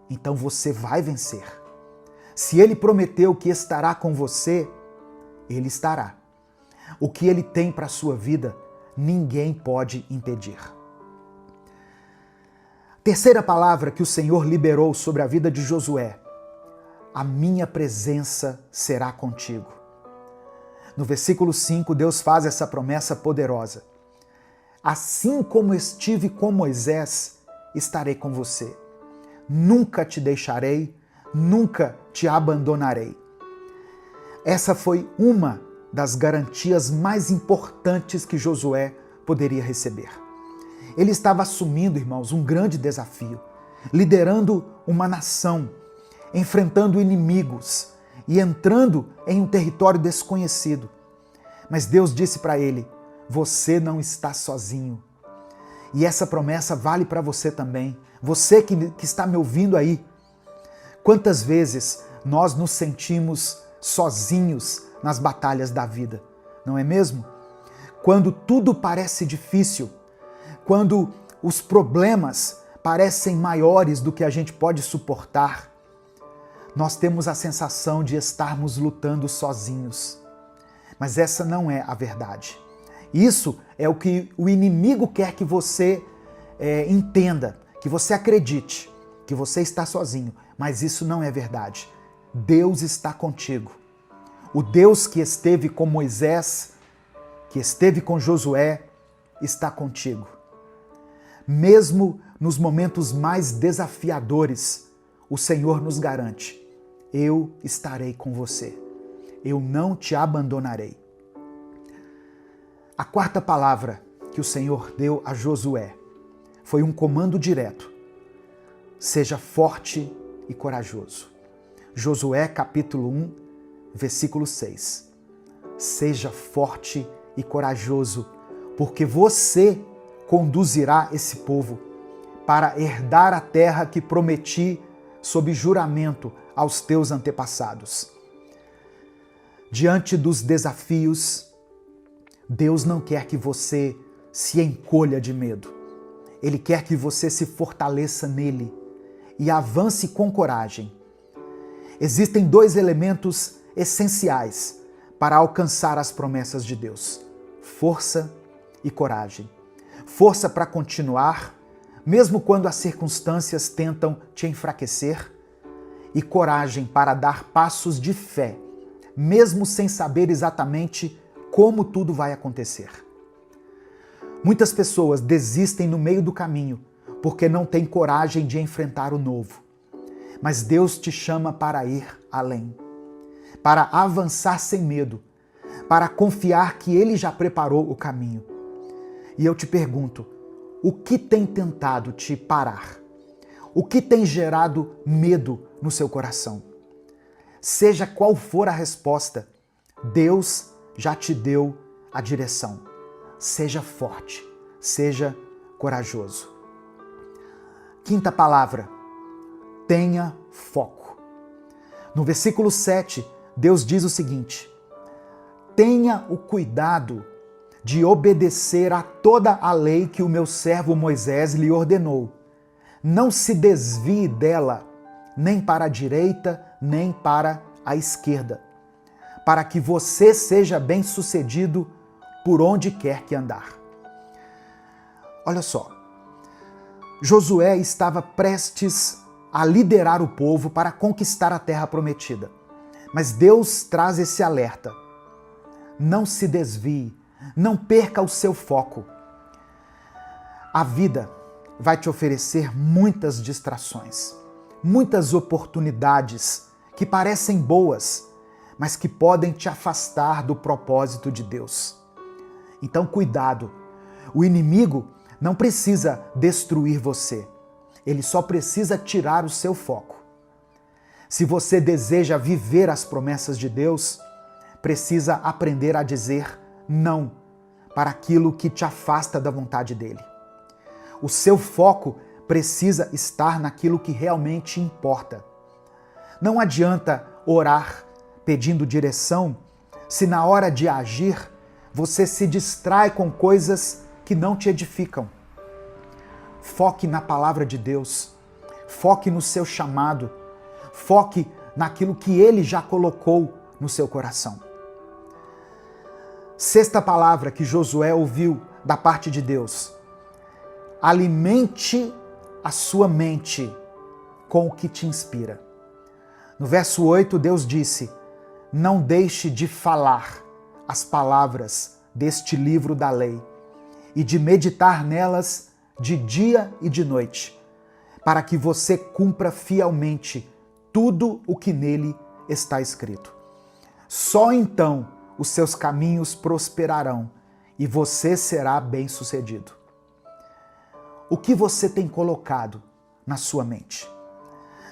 então você vai vencer. Se Ele prometeu que estará com você, Ele estará. O que Ele tem para a sua vida, ninguém pode impedir. Terceira palavra que o Senhor liberou sobre a vida de Josué: a minha presença será contigo. No versículo 5, Deus faz essa promessa poderosa. Assim como estive com Moisés, estarei com você. Nunca te deixarei, nunca te abandonarei. Essa foi uma das garantias mais importantes que Josué poderia receber. Ele estava assumindo, irmãos, um grande desafio, liderando uma nação, enfrentando inimigos e entrando em um território desconhecido. Mas Deus disse para ele: você não está sozinho. E essa promessa vale para você também. Você que está me ouvindo aí. Quantas vezes nós nos sentimos sozinhos nas batalhas da vida, não é mesmo? Quando tudo parece difícil, quando os problemas parecem maiores do que a gente pode suportar, nós temos a sensação de estarmos lutando sozinhos. Mas essa não é a verdade. Isso é o que o inimigo quer que você entenda, que você acredite, que você está sozinho. Mas isso não é verdade. Deus está contigo. O Deus que esteve com Moisés, que esteve com Josué, está contigo. Mesmo nos momentos mais desafiadores, o Senhor nos garante: eu estarei com você. Eu não te abandonarei. A quarta palavra que o Senhor deu a Josué foi um comando direto: seja forte e corajoso. Josué capítulo 1, versículo 6. Seja forte e corajoso, porque você conduzirá esse povo para herdar a terra que prometi sob juramento aos teus antepassados. Diante dos desafios, Deus não quer que você se encolha de medo. Ele quer que você se fortaleça nele e avance com coragem. Existem dois elementos essenciais para alcançar as promessas de Deus: força e coragem. Força para continuar, mesmo quando as circunstâncias tentam te enfraquecer, e coragem para dar passos de fé, mesmo sem saber exatamente como tudo vai acontecer. Muitas pessoas desistem no meio do caminho porque não têm coragem de enfrentar o novo. Mas Deus te chama para ir além, para avançar sem medo, para confiar que Ele já preparou o caminho. E eu te pergunto, o que tem tentado te parar? O que tem gerado medo no seu coração? Seja qual for a resposta, Deus já te deu a direção. Seja forte, seja corajoso. Quinta palavra, tenha foco. No versículo 7, Deus diz o seguinte: tenha o cuidado de obedecer a toda a lei que o meu servo Moisés lhe ordenou. Não se desvie dela, nem para a direita, nem para a esquerda, para que você seja bem-sucedido por onde quer que andar. Olha só, Josué estava prestes a liderar o povo para conquistar a terra prometida. Mas Deus traz esse alerta. Não se desvie, não perca o seu foco. A vida vai te oferecer muitas distrações, muitas oportunidades que parecem boas, mas que podem te afastar do propósito de Deus. Então, cuidado. O inimigo não precisa destruir você. Ele só precisa tirar o seu foco. Se você deseja viver as promessas de Deus, precisa aprender a dizer não para aquilo que te afasta da vontade dele. O seu foco precisa estar naquilo que realmente importa. Não adianta orar pedindo direção se na hora de agir você se distrai com coisas que não te edificam. Foque na palavra de Deus, foque no seu chamado, foque naquilo que Ele já colocou no seu coração. Sexta palavra que Josué ouviu da parte de Deus: alimente a sua mente com o que te inspira. No verso 8, Deus disse: não deixe de falar as palavras deste livro da lei e de meditar nelas de dia e de noite, para que você cumpra fielmente tudo o que nele está escrito. Só então os seus caminhos prosperarão e você será bem-sucedido. O que você tem colocado na sua mente?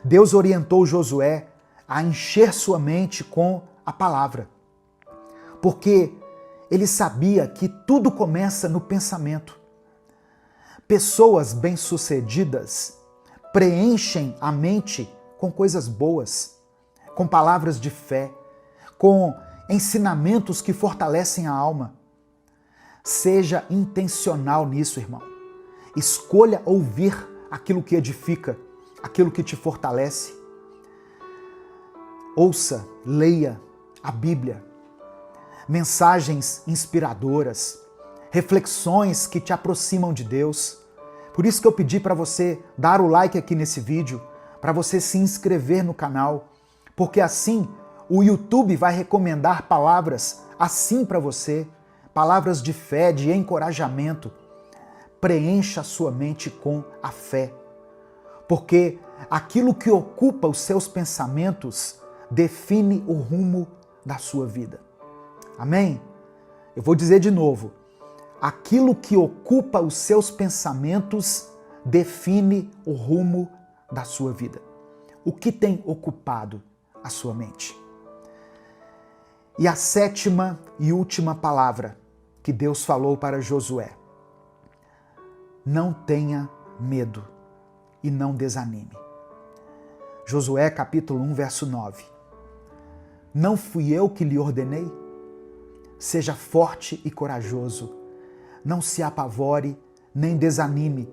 Deus orientou Josué a encher sua mente com a palavra, porque ele sabia que tudo começa no pensamento. Pessoas bem-sucedidas preenchem a mente com coisas boas, com palavras de fé, com ensinamentos que fortalecem a alma. Seja intencional nisso, irmão. Escolha ouvir aquilo que edifica, aquilo que te fortalece. Ouça, leia a Bíblia. Mensagens inspiradoras, reflexões que te aproximam de Deus. Por isso que eu pedi para você dar o like aqui nesse vídeo, para você se inscrever no canal, porque assim o YouTube vai recomendar palavras assim para você, palavras de fé, de encorajamento. Preencha a sua mente com a fé, porque aquilo que ocupa os seus pensamentos define o rumo da sua vida. Amém? Eu vou dizer de novo. Aquilo que ocupa os seus pensamentos define o rumo da sua vida. O que tem ocupado a sua mente? E a sétima e última palavra que Deus falou para Josué: não tenha medo e não desanime. Josué capítulo 1, verso 9. Não fui eu que lhe ordenei? Seja forte e corajoso. Não se apavore nem desanime,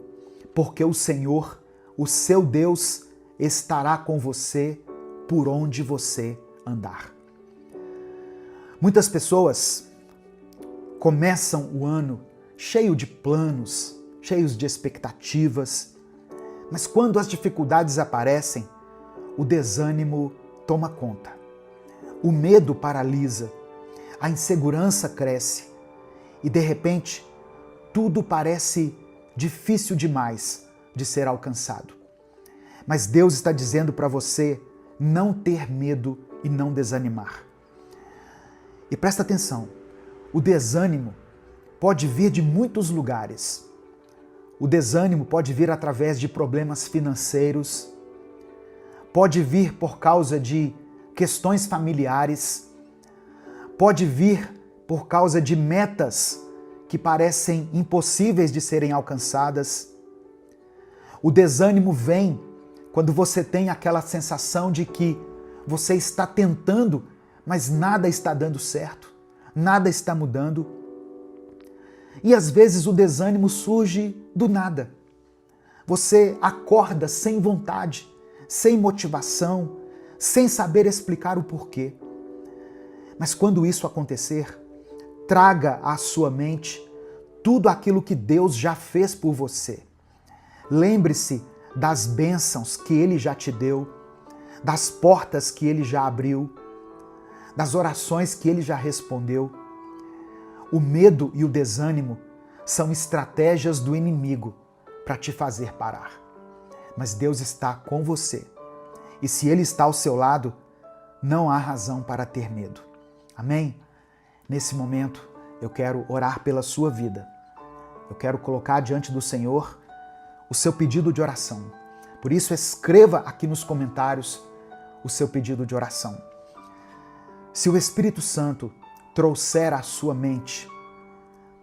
porque o Senhor, o seu Deus, estará com você por onde você andar. Muitas pessoas começam o ano cheio de planos, cheios de expectativas, mas quando as dificuldades aparecem, o desânimo toma conta. O medo paralisa, a insegurança cresce e, de repente, tudo parece difícil demais de ser alcançado. Mas Deus está dizendo para você não ter medo e não desanimar. E presta atenção, o desânimo pode vir de muitos lugares. O desânimo pode vir através de problemas financeiros, pode vir por causa de questões familiares, pode vir por causa de metas que parecem impossíveis de serem alcançadas. O desânimo vem quando você tem aquela sensação de que você está tentando, mas nada está dando certo, nada está mudando. E às vezes o desânimo surge do nada. Você acorda sem vontade, sem motivação, sem saber explicar o porquê. Mas quando isso acontecer, traga à sua mente tudo aquilo que Deus já fez por você. Lembre-se das bênçãos que Ele já te deu, das portas que Ele já abriu, das orações que Ele já respondeu. O medo e o desânimo são estratégias do inimigo para te fazer parar. Mas Deus está com você. E se Ele está ao seu lado, não há razão para ter medo. Amém? Nesse momento, eu quero orar pela sua vida. Eu quero colocar diante do Senhor o seu pedido de oração. Por isso, escreva aqui nos comentários o seu pedido de oração. Se o Espírito Santo trouxer à sua mente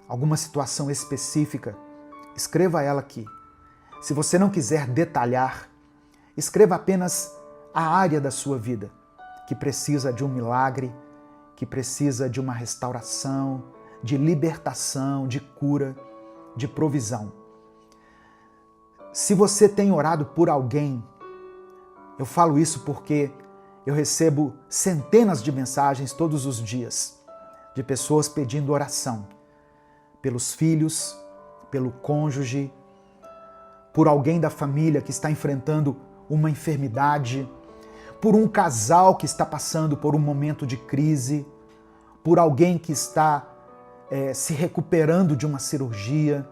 alguma situação específica, escreva ela aqui. Se você não quiser detalhar, escreva apenas a área da sua vida que precisa de um milagre, que precisa de uma restauração, de libertação, de cura, de provisão. Se você tem orado por alguém, eu falo isso porque eu recebo centenas de mensagens todos os dias de pessoas pedindo oração pelos filhos, pelo cônjuge, por alguém da família que está enfrentando uma enfermidade, por um casal que está passando por um momento de crise, por alguém que está se recuperando de uma cirurgia,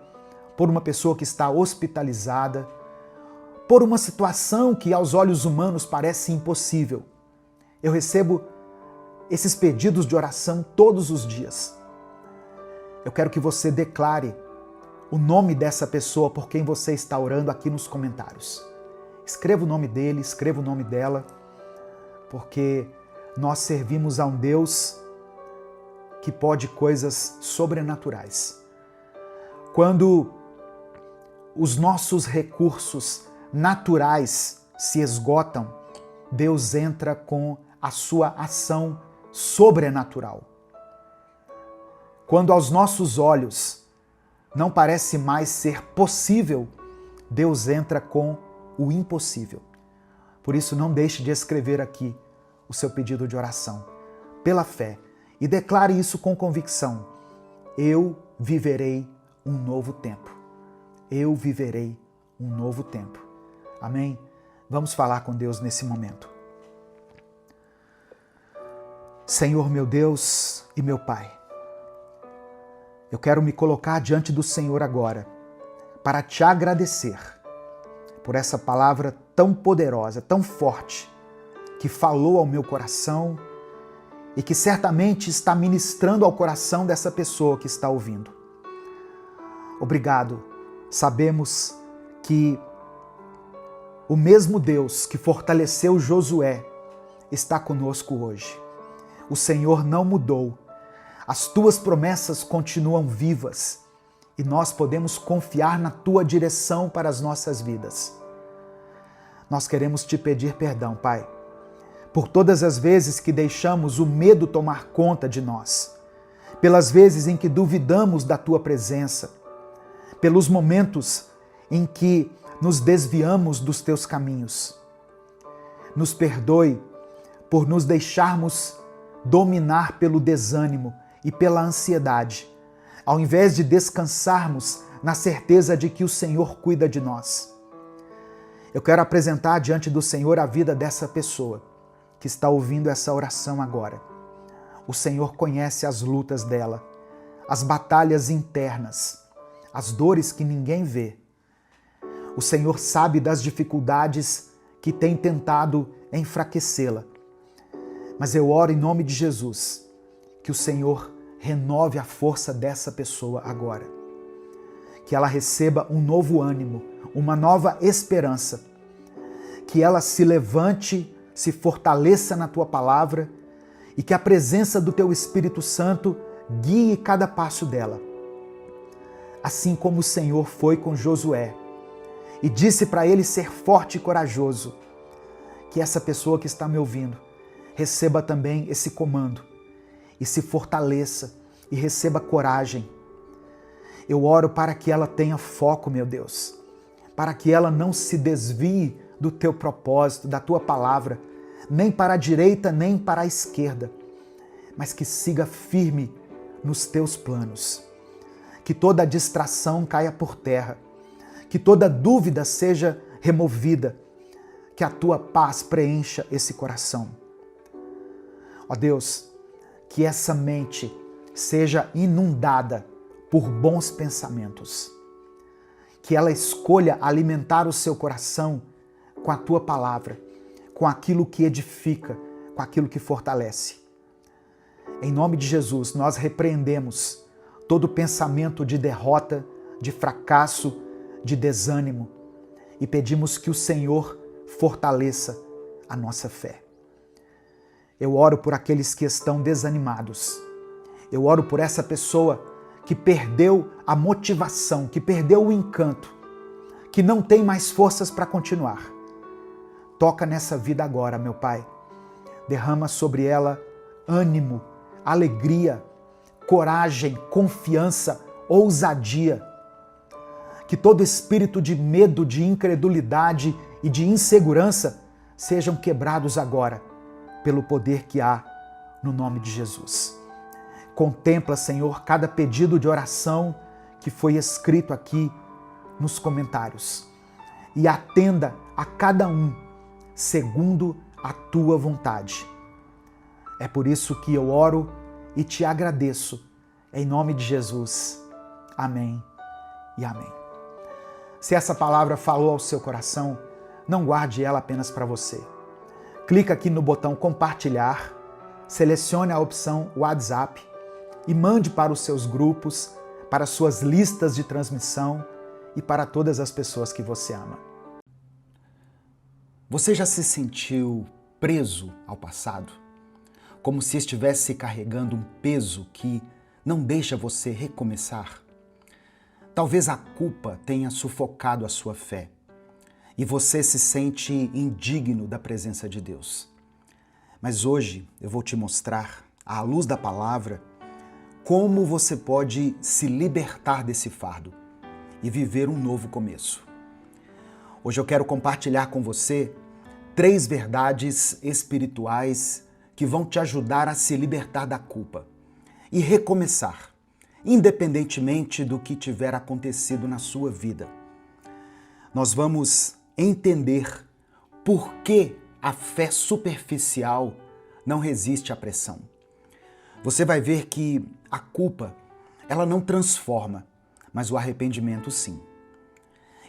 por uma pessoa que está hospitalizada, por uma situação que aos olhos humanos parece impossível. Eu recebo esses pedidos de oração todos os dias. Eu quero que você declare o nome dessa pessoa por quem você está orando aqui nos comentários. Escreva o nome dele, escreva o nome dela, porque nós servimos a um Deus que pode coisas sobrenaturais. Quando os nossos recursos naturais se esgotam, Deus entra com a sua ação sobrenatural. Quando aos nossos olhos não parece mais ser possível, Deus entra com o impossível. Por isso, não deixe de escrever aqui o seu pedido de oração, pela fé, e declare isso com convicção. Eu viverei um novo tempo. Eu viverei um novo tempo. Amém? Vamos falar com Deus nesse momento. Senhor meu Deus e meu Pai, eu quero me colocar diante do Senhor agora para te agradecer por essa palavra tão poderosa, tão forte, que falou ao meu coração e que certamente está ministrando ao coração dessa pessoa que está ouvindo. Obrigado. Sabemos que o mesmo Deus que fortaleceu Josué está conosco hoje. O Senhor não mudou. As tuas promessas continuam vivas e nós podemos confiar na tua direção para as nossas vidas. Nós queremos te pedir perdão, Pai, por todas as vezes que deixamos o medo tomar conta de nós, pelas vezes em que duvidamos da tua presença, pelos momentos em que nos desviamos dos teus caminhos. Nos perdoe por nos deixarmos dominar pelo desânimo e pela ansiedade, ao invés de descansarmos na certeza de que o Senhor cuida de nós. Eu quero apresentar diante do Senhor a vida dessa pessoa que está ouvindo essa oração agora. O Senhor conhece as lutas dela, as batalhas internas, as dores que ninguém vê. O Senhor sabe das dificuldades que tem tentado enfraquecê-la. Mas eu oro em nome de Jesus, que o Senhor renove a força dessa pessoa agora. Que ela receba um novo ânimo, uma nova esperança. Que ela se levante, se fortaleça na tua palavra e que a presença do teu Espírito Santo guie cada passo dela. Assim como o Senhor foi com Josué e disse para ele ser forte e corajoso, que essa pessoa que está me ouvindo receba também esse comando e se fortaleça e receba coragem. Eu oro para que ela tenha foco, meu Deus, para que ela não se desvie do teu propósito, da tua palavra, nem para a direita, nem para a esquerda, mas que siga firme nos teus planos. Que toda distração caia por terra, que toda dúvida seja removida, que a tua paz preencha esse coração. Ó Deus, que essa mente seja inundada por bons pensamentos, que ela escolha alimentar o seu coração com a tua palavra, com aquilo que edifica, com aquilo que fortalece. Em nome de Jesus, nós repreendemos todo pensamento de derrota, de fracasso, de desânimo e pedimos que o Senhor fortaleça a nossa fé. Eu oro por aqueles que estão desanimados. Eu oro por essa pessoa que perdeu a motivação, que perdeu o encanto, que não tem mais forças para continuar. Toca nessa vida agora, meu Pai. Derrama sobre ela ânimo, alegria, coragem, confiança, ousadia. Que todo espírito de medo, de incredulidade e de insegurança sejam quebrados agora, pelo poder que há no nome de Jesus. Contempla, Senhor, cada pedido de oração que foi escrito aqui nos comentários e atenda a cada um segundo a tua vontade. É por isso que eu oro e te agradeço, em nome de Jesus. Amém e amém. Se essa palavra falou ao seu coração, não guarde ela apenas para você. Clica aqui no botão compartilhar, selecione a opção WhatsApp e mande para os seus grupos, para suas listas de transmissão e para todas as pessoas que você ama. Você já se sentiu preso ao passado? Como se estivesse carregando um peso que não deixa você recomeçar? Talvez a culpa tenha sufocado a sua fé e você se sente indigno da presença de Deus. Mas hoje eu vou te mostrar, à luz da palavra, como você pode se libertar desse fardo e viver um novo começo. Hoje eu quero compartilhar com você 3 verdades espirituais que vão te ajudar a se libertar da culpa e recomeçar, independentemente do que tiver acontecido na sua vida. Nós vamos entender por que a fé superficial não resiste à pressão. Você vai ver que a culpa, ela não transforma, mas o arrependimento sim.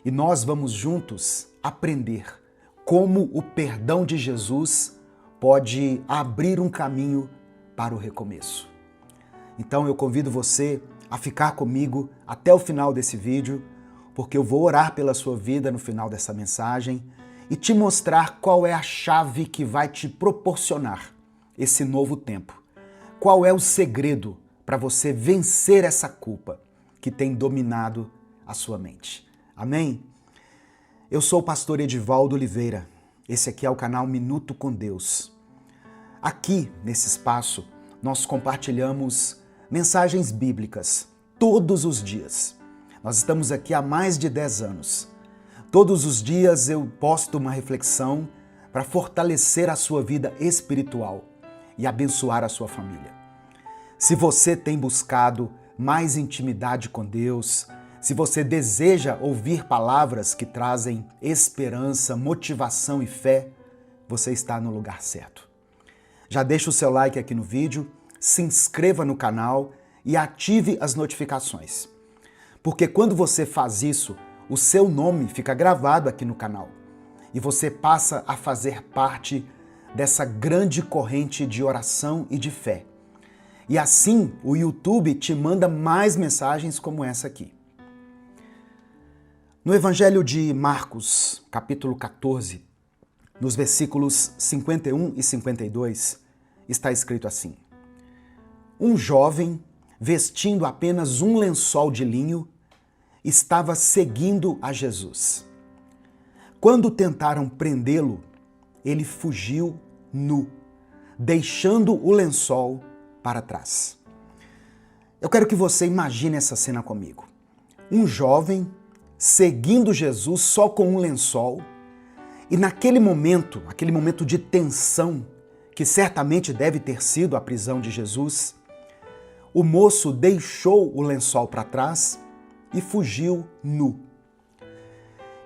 E nós vamos juntos aprender como o perdão de Jesus pode abrir um caminho para o recomeço. Então eu convido você a ficar comigo até o final desse vídeo, porque eu vou orar pela sua vida no final dessa mensagem e te mostrar qual é a chave que vai te proporcionar esse novo tempo. Qual é o segredo para você vencer essa culpa que tem dominado a sua mente. Amém? Eu sou o pastor Edivaldo Oliveira. Esse aqui é o canal Minuto com Deus. Aqui, nesse espaço, nós compartilhamos mensagens bíblicas todos os dias. Nós estamos aqui há mais de 10 anos. Todos os dias eu posto uma reflexão para fortalecer a sua vida espiritual e abençoar a sua família. Se você tem buscado mais intimidade com Deus, Se você deseja ouvir palavras que trazem esperança, motivação e fé, você está no lugar certo. Já deixa o seu like aqui no vídeo, se inscreva no canal e ative as notificações. Porque quando você faz isso, o seu nome fica gravado aqui no canal e você passa a fazer parte dessa grande corrente de oração e de fé. E assim o YouTube te manda mais mensagens como essa aqui. No Evangelho de Marcos, capítulo 14, nos versículos 51 e 52, está escrito assim: Um jovem, vestindo apenas um lençol de linho, estava seguindo a Jesus. Quando tentaram prendê-lo, ele fugiu nu, deixando o lençol para trás. Eu quero que você imagine essa cena comigo. Um jovem seguindo Jesus só com um lençol, e naquele momento, aquele momento de tensão, que certamente deve ter sido a prisão de Jesus, o moço deixou o lençol para trás e fugiu nu.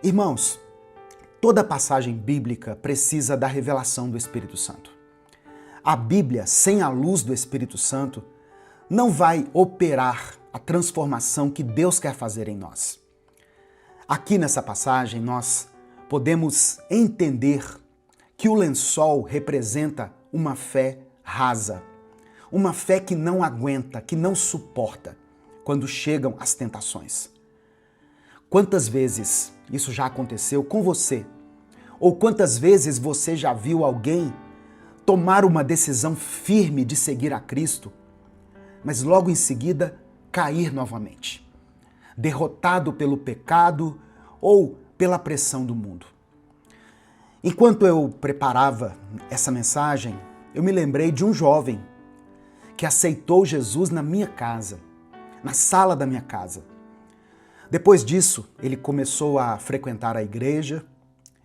Irmãos, toda passagem bíblica precisa da revelação do Espírito Santo. A Bíblia, sem a luz do Espírito Santo, não vai operar a transformação que Deus quer fazer em nós. Aqui nessa passagem, nós podemos entender que o lençol representa uma fé rasa, uma fé que não aguenta, que não suporta quando chegam as tentações. Quantas vezes isso já aconteceu com você? Ou quantas vezes você já viu alguém tomar uma decisão firme de seguir a Cristo, mas logo em seguida cair novamente, derrotado pelo pecado ou pela pressão do mundo? Enquanto eu preparava essa mensagem, eu me lembrei de um jovem que aceitou Jesus na minha casa, na sala da minha casa. Depois disso, ele começou a frequentar a igreja,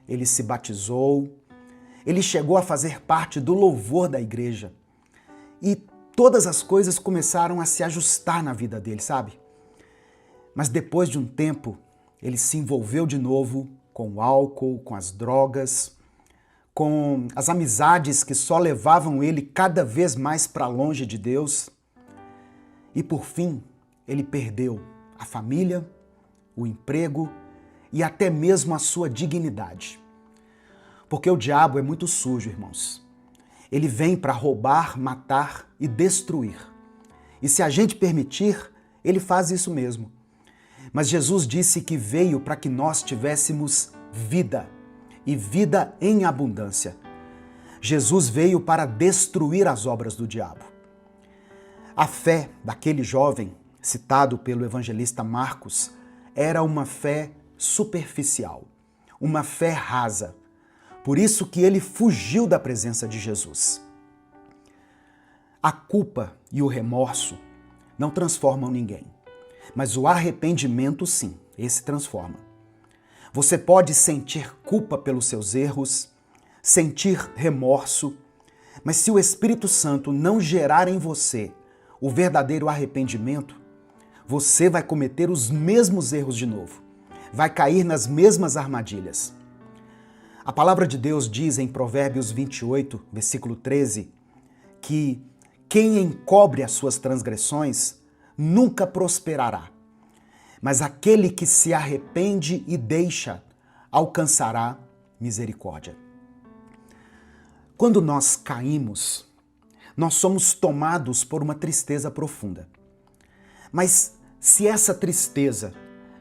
ele se batizou, ele chegou a fazer parte do louvor da igreja e todas as coisas começaram a se ajustar na vida dele, sabe? Mas depois de um tempo, ele se envolveu de novo com o álcool, com as drogas, com as amizades que só levavam ele cada vez mais para longe de Deus. E por fim, ele perdeu a família, o emprego e até mesmo a sua dignidade. Porque o diabo é muito sujo, irmãos. Ele vem para roubar, matar e destruir. E se a gente permitir, ele faz isso mesmo. Mas Jesus disse que veio para que nós tivéssemos vida, e vida em abundância. Jesus veio para destruir as obras do diabo. A fé daquele jovem, citado pelo evangelista Marcos, era uma fé superficial, uma fé rasa. Por isso que ele fugiu da presença de Jesus. A culpa e o remorso não transformam ninguém, mas o arrependimento sim, esse transforma. Você pode sentir culpa pelos seus erros, sentir remorso, mas se o Espírito Santo não gerar em você o verdadeiro arrependimento, você vai cometer os mesmos erros de novo, vai cair nas mesmas armadilhas. A palavra de Deus diz em Provérbios 28, versículo 13, que quem encobre as suas transgressões nunca prosperará, mas aquele que se arrepende e deixa alcançará misericórdia. Quando nós caímos, nós somos tomados por uma tristeza profunda. Mas se essa tristeza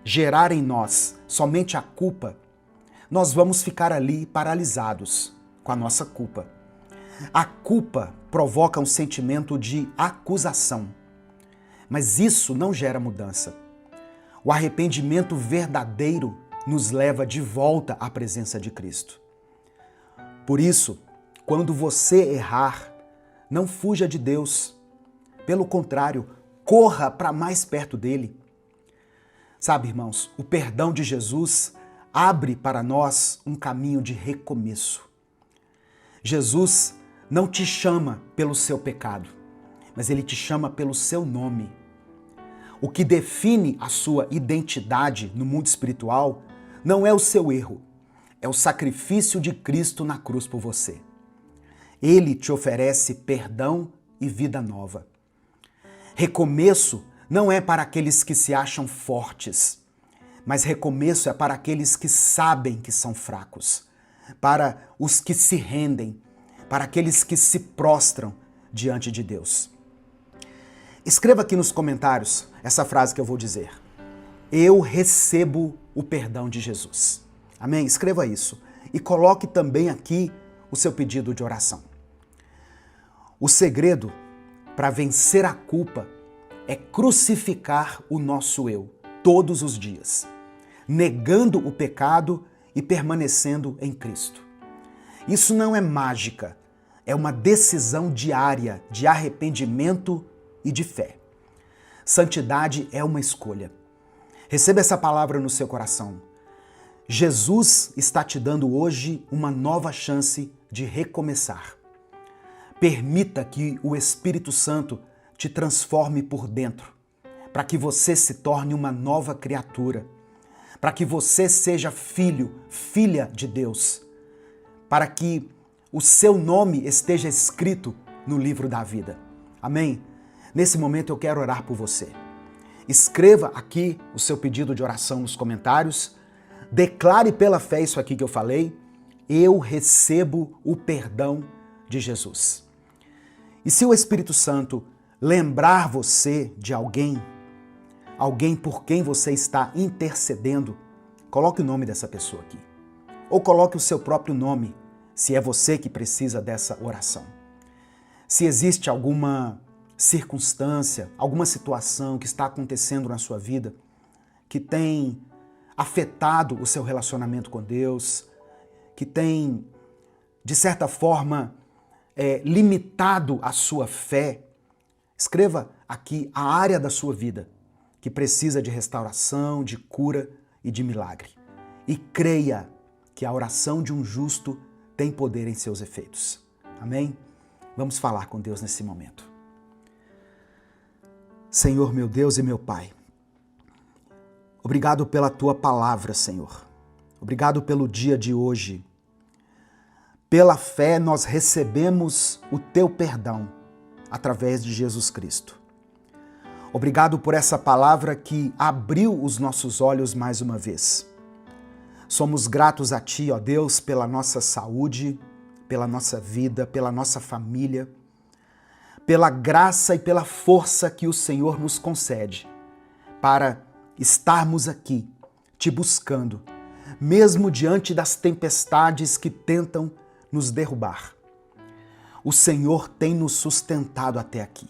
gerar em nós somente a culpa, nós vamos ficar ali paralisados com a nossa culpa. A culpa provoca um sentimento de acusação, mas isso não gera mudança. O arrependimento verdadeiro nos leva de volta à presença de Cristo. Por isso, quando você errar, não fuja de Deus. Pelo contrário, corra para mais perto dele. Sabe, irmãos, o perdão de Jesus abre para nós um caminho de recomeço. Jesus não te chama pelo seu pecado, mas ele te chama pelo seu nome. O que define a sua identidade no mundo espiritual não é o seu erro, é o sacrifício de Cristo na cruz por você. Ele te oferece perdão e vida nova. Recomeço não é para aqueles que se acham fortes, mas recomeço é para aqueles que sabem que são fracos, para os que se rendem, para aqueles que se prostram diante de Deus. Escreva aqui nos comentários essa frase que eu vou dizer. Eu recebo o perdão de Jesus. Amém? Escreva isso e coloque também aqui o seu pedido de oração. O segredo para vencer a culpa é crucificar o nosso eu todos os dias, negando o pecado e permanecendo em Cristo. Isso não é mágica, é uma decisão diária de arrependimento e de fé. Santidade é uma escolha. Receba essa palavra no seu coração. Jesus está te dando hoje uma nova chance de recomeçar. Permita que o Espírito Santo te transforme por dentro, para que você se torne uma nova criatura, para que você seja filho, filha de Deus, para que o seu nome esteja escrito no livro da vida. Amém? Nesse momento eu quero orar por você. Escreva aqui o seu pedido de oração nos comentários, declare pela fé isso aqui que eu falei, eu recebo o perdão de Jesus. E se o Espírito Santo lembrar você de alguém por quem você está intercedendo, coloque o nome dessa pessoa aqui. Ou coloque o seu próprio nome, se é você que precisa dessa oração. Se existe alguma circunstância, alguma situação que está acontecendo na sua vida que tem afetado o seu relacionamento com Deus, que tem, de certa forma, limitado a sua fé, escreva aqui a área da sua vida que precisa de restauração, de cura e de milagre. E creia que a oração de um justo tem poder em seus efeitos. Amém? Vamos falar com Deus nesse momento. Senhor, meu Deus e meu Pai, obrigado pela Tua palavra, Senhor. Obrigado pelo dia de hoje. Pela fé nós recebemos o Teu perdão através de Jesus Cristo. Obrigado por essa palavra que abriu os nossos olhos mais uma vez. Somos gratos a Ti, ó Deus, pela nossa saúde, pela nossa vida, pela nossa família, pela graça e pela força que o Senhor nos concede para estarmos aqui, Te buscando, mesmo diante das tempestades que tentam nos derrubar. O Senhor tem nos sustentado até aqui.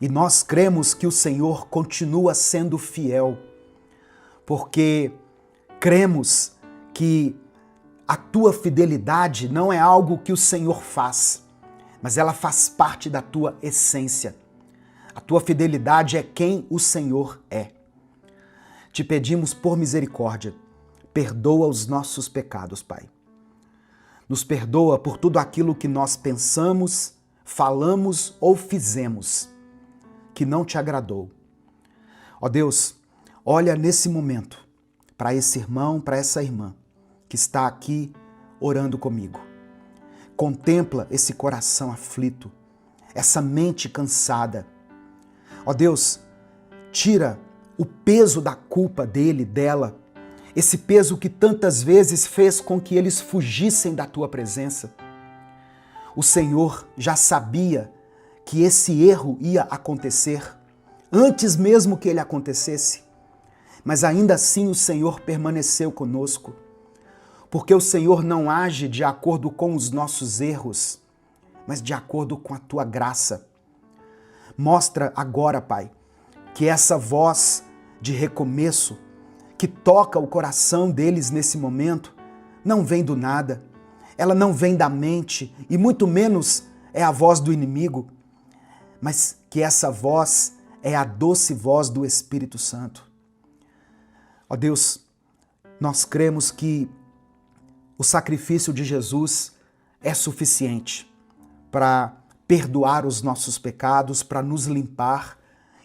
E nós cremos que o Senhor continua sendo fiel, porque cremos que a Tua fidelidade não é algo que o Senhor faz, mas ela faz parte da Tua essência. A Tua fidelidade é quem o Senhor é. Te pedimos por misericórdia, perdoa os nossos pecados, Pai. Nos perdoa por tudo aquilo que nós pensamos, falamos ou fizemos que não Te agradou. Ó Deus, olha nesse momento para esse irmão, para essa irmã que está aqui orando comigo. Contempla esse coração aflito, essa mente cansada. Ó Deus, tira o peso da culpa dele, dela, esse peso que tantas vezes fez com que eles fugissem da Tua presença. O Senhor já sabia que esse erro ia acontecer, antes mesmo que ele acontecesse. Mas ainda assim o Senhor permaneceu conosco, porque o Senhor não age de acordo com os nossos erros, mas de acordo com a Tua graça. Mostra agora, Pai, que essa voz de recomeço que toca o coração deles nesse momento não vem do nada, ela não vem da mente e muito menos é a voz do inimigo, mas que essa voz é a doce voz do Espírito Santo. Ó Deus, nós cremos que o sacrifício de Jesus é suficiente para perdoar os nossos pecados, para nos limpar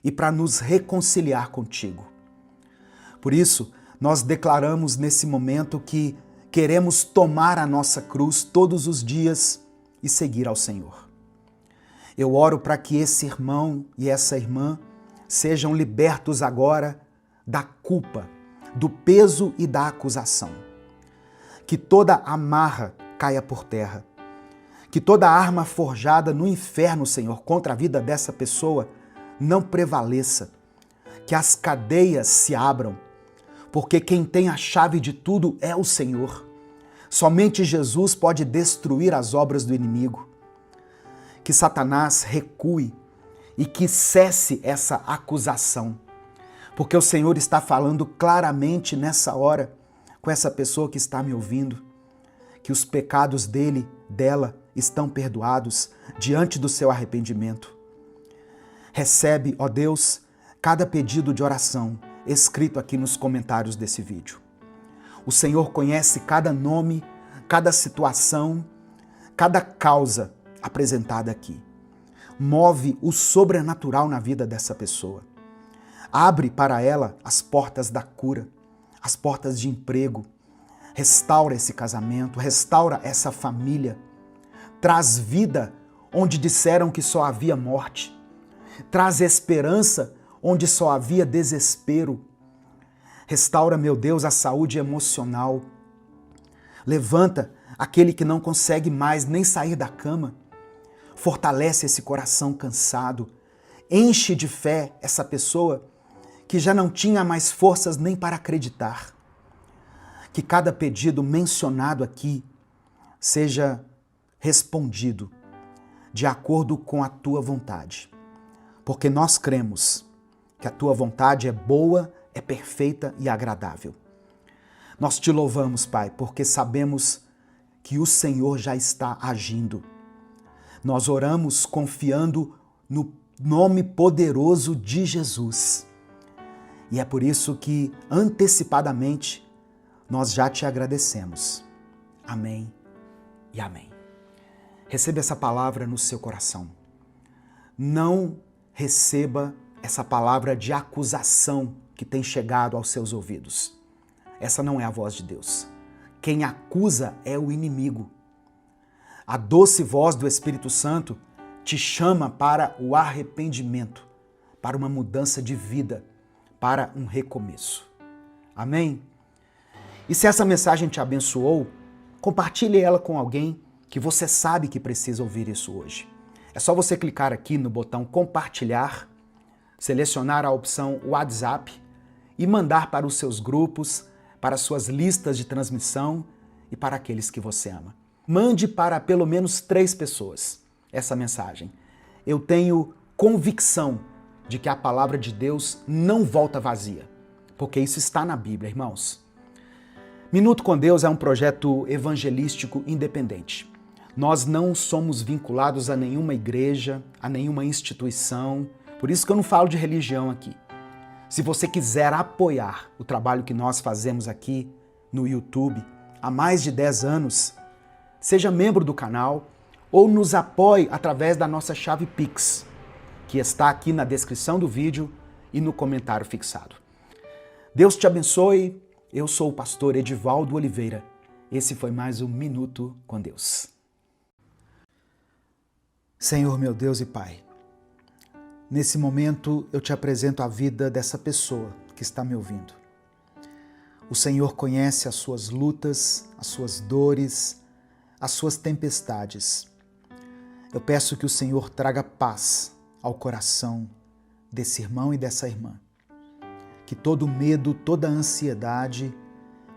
e para nos reconciliar contigo. Por isso, nós declaramos nesse momento que queremos tomar a nossa cruz todos os dias e seguir ao Senhor. Eu oro para que esse irmão e essa irmã sejam libertos agora da culpa, do peso e da acusação. Que toda amarra caia por terra. Que toda arma forjada no inferno, Senhor, contra a vida dessa pessoa não prevaleça. Que as cadeias se abram, porque quem tem a chave de tudo é o Senhor. Somente Jesus pode destruir as obras do inimigo. Que Satanás recue e que cesse essa acusação, porque o Senhor está falando claramente nessa hora com essa pessoa que está me ouvindo, que os pecados dele, dela, estão perdoados diante do seu arrependimento. Recebe, ó Deus, cada pedido de oração escrito aqui nos comentários desse vídeo. O Senhor conhece cada nome, cada situação, cada causa apresentada aqui. Move o sobrenatural na vida dessa pessoa. Abre para ela as portas da cura, as portas de emprego. Restaura esse casamento, restaura essa família. Traz vida onde disseram que só havia morte. Traz esperança onde só havia desespero. Restaura, meu Deus, a saúde emocional. Levanta aquele que não consegue mais nem sair da cama. Fortalece esse coração cansado. Enche de fé essa pessoa que já não tinha mais forças nem para acreditar. Que cada pedido mencionado aqui seja respondido de acordo com a tua vontade. Porque nós cremos que a tua vontade é boa, é perfeita e agradável. Nós te louvamos, Pai, porque sabemos que o Senhor já está agindo. Nós oramos confiando no nome poderoso de Jesus. E é por isso que, antecipadamente, nós já te agradecemos. Amém e amém. Receba essa palavra no seu coração. Não receba essa palavra de acusação que tem chegado aos seus ouvidos. Essa não é a voz de Deus. Quem acusa é o inimigo. A doce voz do Espírito Santo te chama para o arrependimento, para uma mudança de vida, para um recomeço. Amém? E se essa mensagem te abençoou, compartilhe ela com alguém que você sabe que precisa ouvir isso hoje. É só você clicar aqui no botão compartilhar, selecionar a opção WhatsApp e mandar para os seus grupos, para as suas listas de transmissão e para aqueles que você ama. Mande para pelo menos 3 pessoas essa mensagem. Eu tenho convicção de que a palavra de Deus não volta vazia, porque isso está na Bíblia, irmãos. Minuto com Deus é um projeto evangelístico independente. Nós não somos vinculados a nenhuma igreja, a nenhuma instituição, por isso que eu não falo de religião aqui. Se você quiser apoiar o trabalho que nós fazemos aqui no YouTube há mais de 10 anos, seja membro do canal ou nos apoie através da nossa chave Pix, que está aqui na descrição do vídeo e no comentário fixado. Deus te abençoe. Eu sou o pastor Edivaldo Oliveira. Esse foi mais um Minuto com Deus. Senhor, meu Deus e Pai, nesse momento eu te apresento a vida dessa pessoa que está me ouvindo. O Senhor conhece as suas lutas, as suas dores, as suas tempestades. Eu peço que o Senhor traga paz ao coração desse irmão e dessa irmã. Que todo medo, toda ansiedade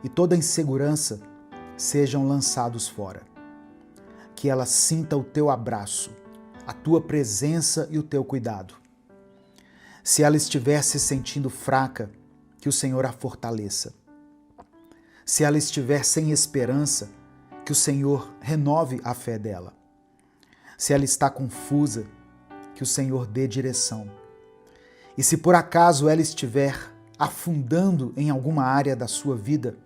e toda insegurança sejam lançados fora. Que ela sinta o teu abraço, a tua presença e o teu cuidado. Se ela estiver se sentindo fraca, que o Senhor a fortaleça. Se ela estiver sem esperança, que o Senhor renove a fé dela. Se ela está confusa, que o Senhor dê direção. E se por acaso ela estiver afundando em alguma área da sua vida,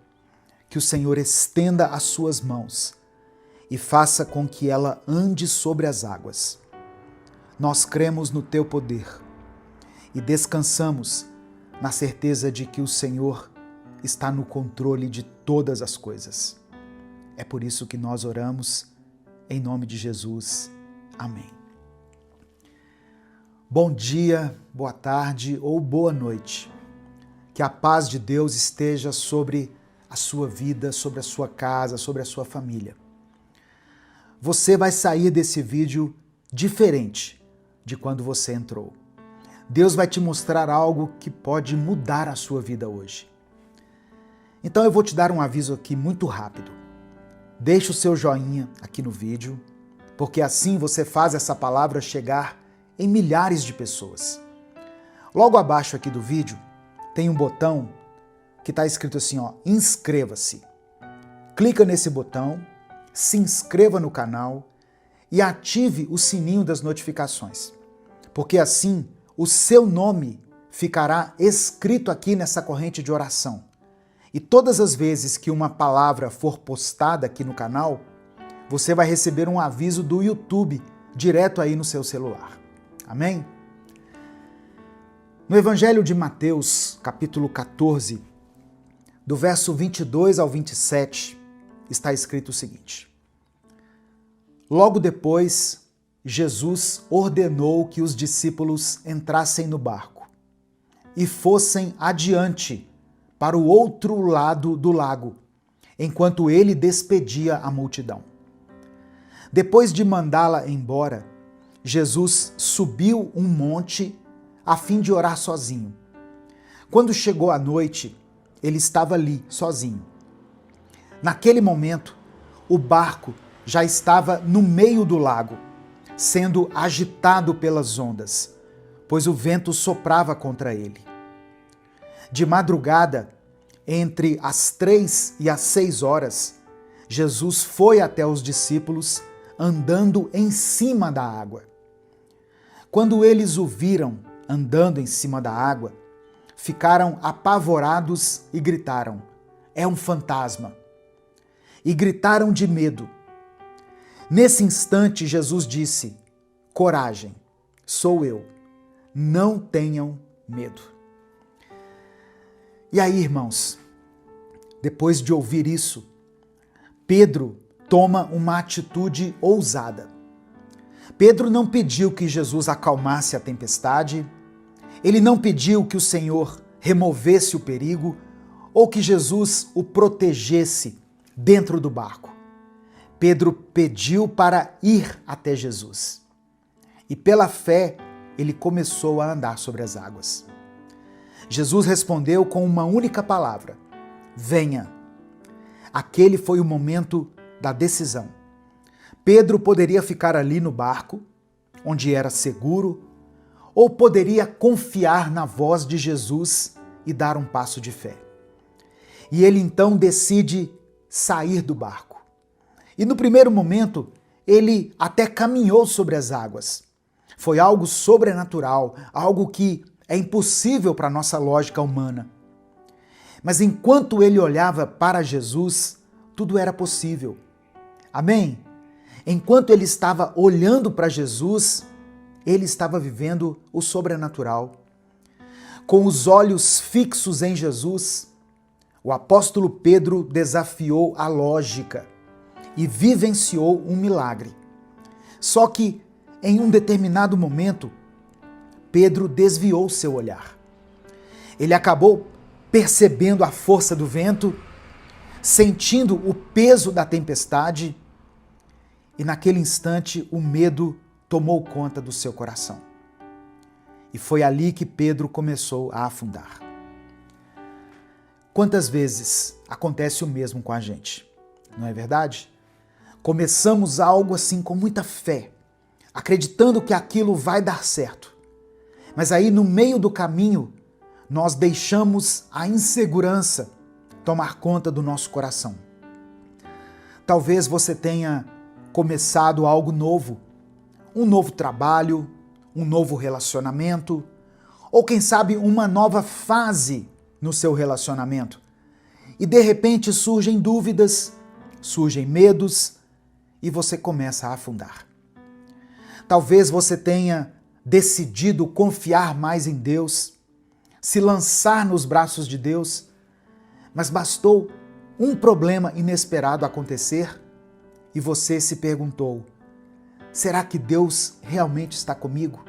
que o Senhor estenda as suas mãos e faça com que ela ande sobre as águas. Nós cremos no teu poder e descansamos na certeza de que o Senhor está no controle de todas as coisas. É por isso que nós oramos em nome de Jesus. Amém. Bom dia, boa tarde ou boa noite. Que a paz de Deus esteja sobre a sua vida, sobre a sua casa, sobre a sua família. Você vai sair desse vídeo diferente de quando você entrou. Deus vai te mostrar algo que pode mudar a sua vida hoje. Então eu vou te dar um aviso aqui muito rápido. Deixe o seu joinha aqui no vídeo, porque assim você faz essa palavra chegar em milhares de pessoas. Logo abaixo aqui do vídeo tem um botão que está escrito assim, inscreva-se. Clica nesse botão, se inscreva no canal e ative o sininho das notificações, porque assim o seu nome ficará escrito aqui nessa corrente de oração. E todas as vezes que uma palavra for postada aqui no canal, você vai receber um aviso do YouTube direto aí no seu celular. Amém? No Evangelho de Mateus, capítulo 14, do verso 22 ao 27, está escrito o seguinte: Logo depois, Jesus ordenou que os discípulos entrassem no barco e fossem adiante para o outro lado do lago, enquanto ele despedia a multidão. Depois de mandá-la embora, Jesus subiu um monte a fim de orar sozinho. Quando chegou a noite, ele estava ali, sozinho. Naquele momento, o barco já estava no meio do lago, sendo agitado pelas ondas, pois o vento soprava contra ele. De madrugada, entre as 3 e as 6 horas, Jesus foi até os discípulos andando em cima da água. Quando eles o viram andando em cima da água, ficaram apavorados e gritaram: "É um fantasma!" E gritaram de medo. Nesse instante, Jesus disse: "Coragem, sou eu, não tenham medo." E aí, irmãos, depois de ouvir isso, Pedro toma uma atitude ousada. Pedro não pediu que Jesus acalmasse a tempestade, ele não pediu que o Senhor removesse o perigo ou que Jesus o protegesse dentro do barco. Pedro pediu para ir até Jesus. E pela fé, ele começou a andar sobre as águas. Jesus respondeu com uma única palavra: venha. Aquele foi o momento da decisão. Pedro poderia ficar ali no barco, onde era seguro, ou poderia confiar na voz de Jesus e dar um passo de fé. E ele então decide sair do barco. E no primeiro momento, ele até caminhou sobre as águas. Foi algo sobrenatural, algo que é impossível para a nossa lógica humana. Mas enquanto ele olhava para Jesus, tudo era possível. Amém? Enquanto ele estava olhando para Jesus, ele estava vivendo o sobrenatural. Com os olhos fixos em Jesus, o apóstolo Pedro desafiou a lógica e vivenciou um milagre. Só que, em um determinado momento, Pedro desviou seu olhar. Ele acabou percebendo a força do vento, sentindo o peso da tempestade, e naquele instante o medo tomou conta do seu coração. E foi ali que Pedro começou a afundar. Quantas vezes acontece o mesmo com a gente, não é verdade? Começamos algo assim com muita fé, acreditando que aquilo vai dar certo. Mas aí, no meio do caminho, nós deixamos a insegurança tomar conta do nosso coração. Talvez você tenha começado algo novo, um novo trabalho, um novo relacionamento, ou quem sabe uma nova fase no seu relacionamento. E de repente surgem dúvidas, surgem medos e você começa a afundar. Talvez você tenha decidido confiar mais em Deus, se lançar nos braços de Deus, mas bastou um problema inesperado acontecer e você se perguntou: será que Deus realmente está comigo?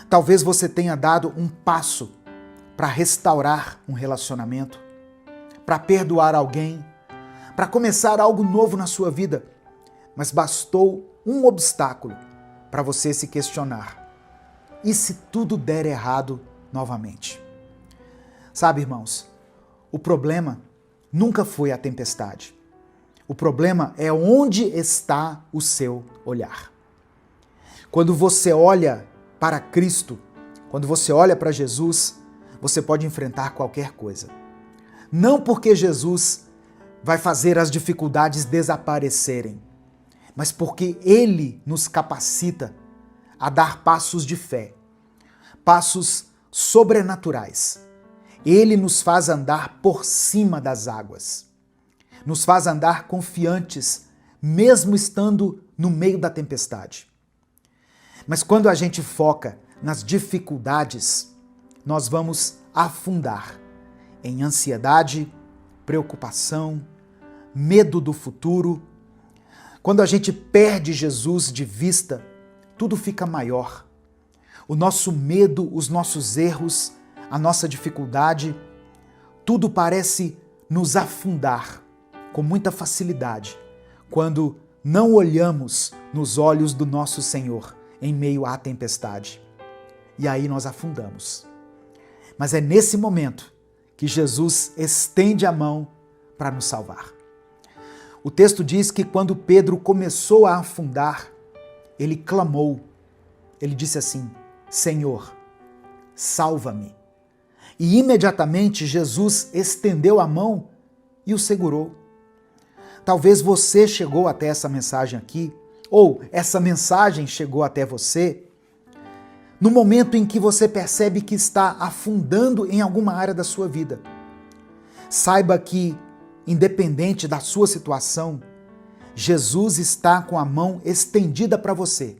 Talvez você tenha dado um passo para restaurar um relacionamento, para perdoar alguém, para começar algo novo na sua vida, mas bastou um obstáculo para você se questionar: e se tudo der errado novamente? Sabe, irmãos, o problema nunca foi a tempestade. O problema é onde está o seu olhar. Quando você olha para Cristo, quando você olha para Jesus, você pode enfrentar qualquer coisa. Não porque Jesus vai fazer as dificuldades desaparecerem, mas porque Ele nos capacita a dar passos de fé, passos sobrenaturais. Ele nos faz andar por cima das águas, nos faz andar confiantes, mesmo estando no meio da tempestade. Mas quando a gente foca nas dificuldades, nós vamos afundar em ansiedade, preocupação, medo do futuro. Quando a gente perde Jesus de vista, tudo fica maior. O nosso medo, os nossos erros, a nossa dificuldade, tudo parece nos afundar com muita facilidade quando não olhamos nos olhos do nosso Senhor em meio à tempestade. E aí nós afundamos. Mas é nesse momento que Jesus estende a mão para nos salvar. O texto diz que quando Pedro começou a afundar, ele clamou. Ele disse assim: Senhor, salva-me. E imediatamente Jesus estendeu a mão e o segurou. Talvez você chegou até essa mensagem aqui, ou essa mensagem chegou até você no momento em que você percebe que está afundando em alguma área da sua vida. Saiba que, independente da sua situação, Jesus está com a mão estendida para você.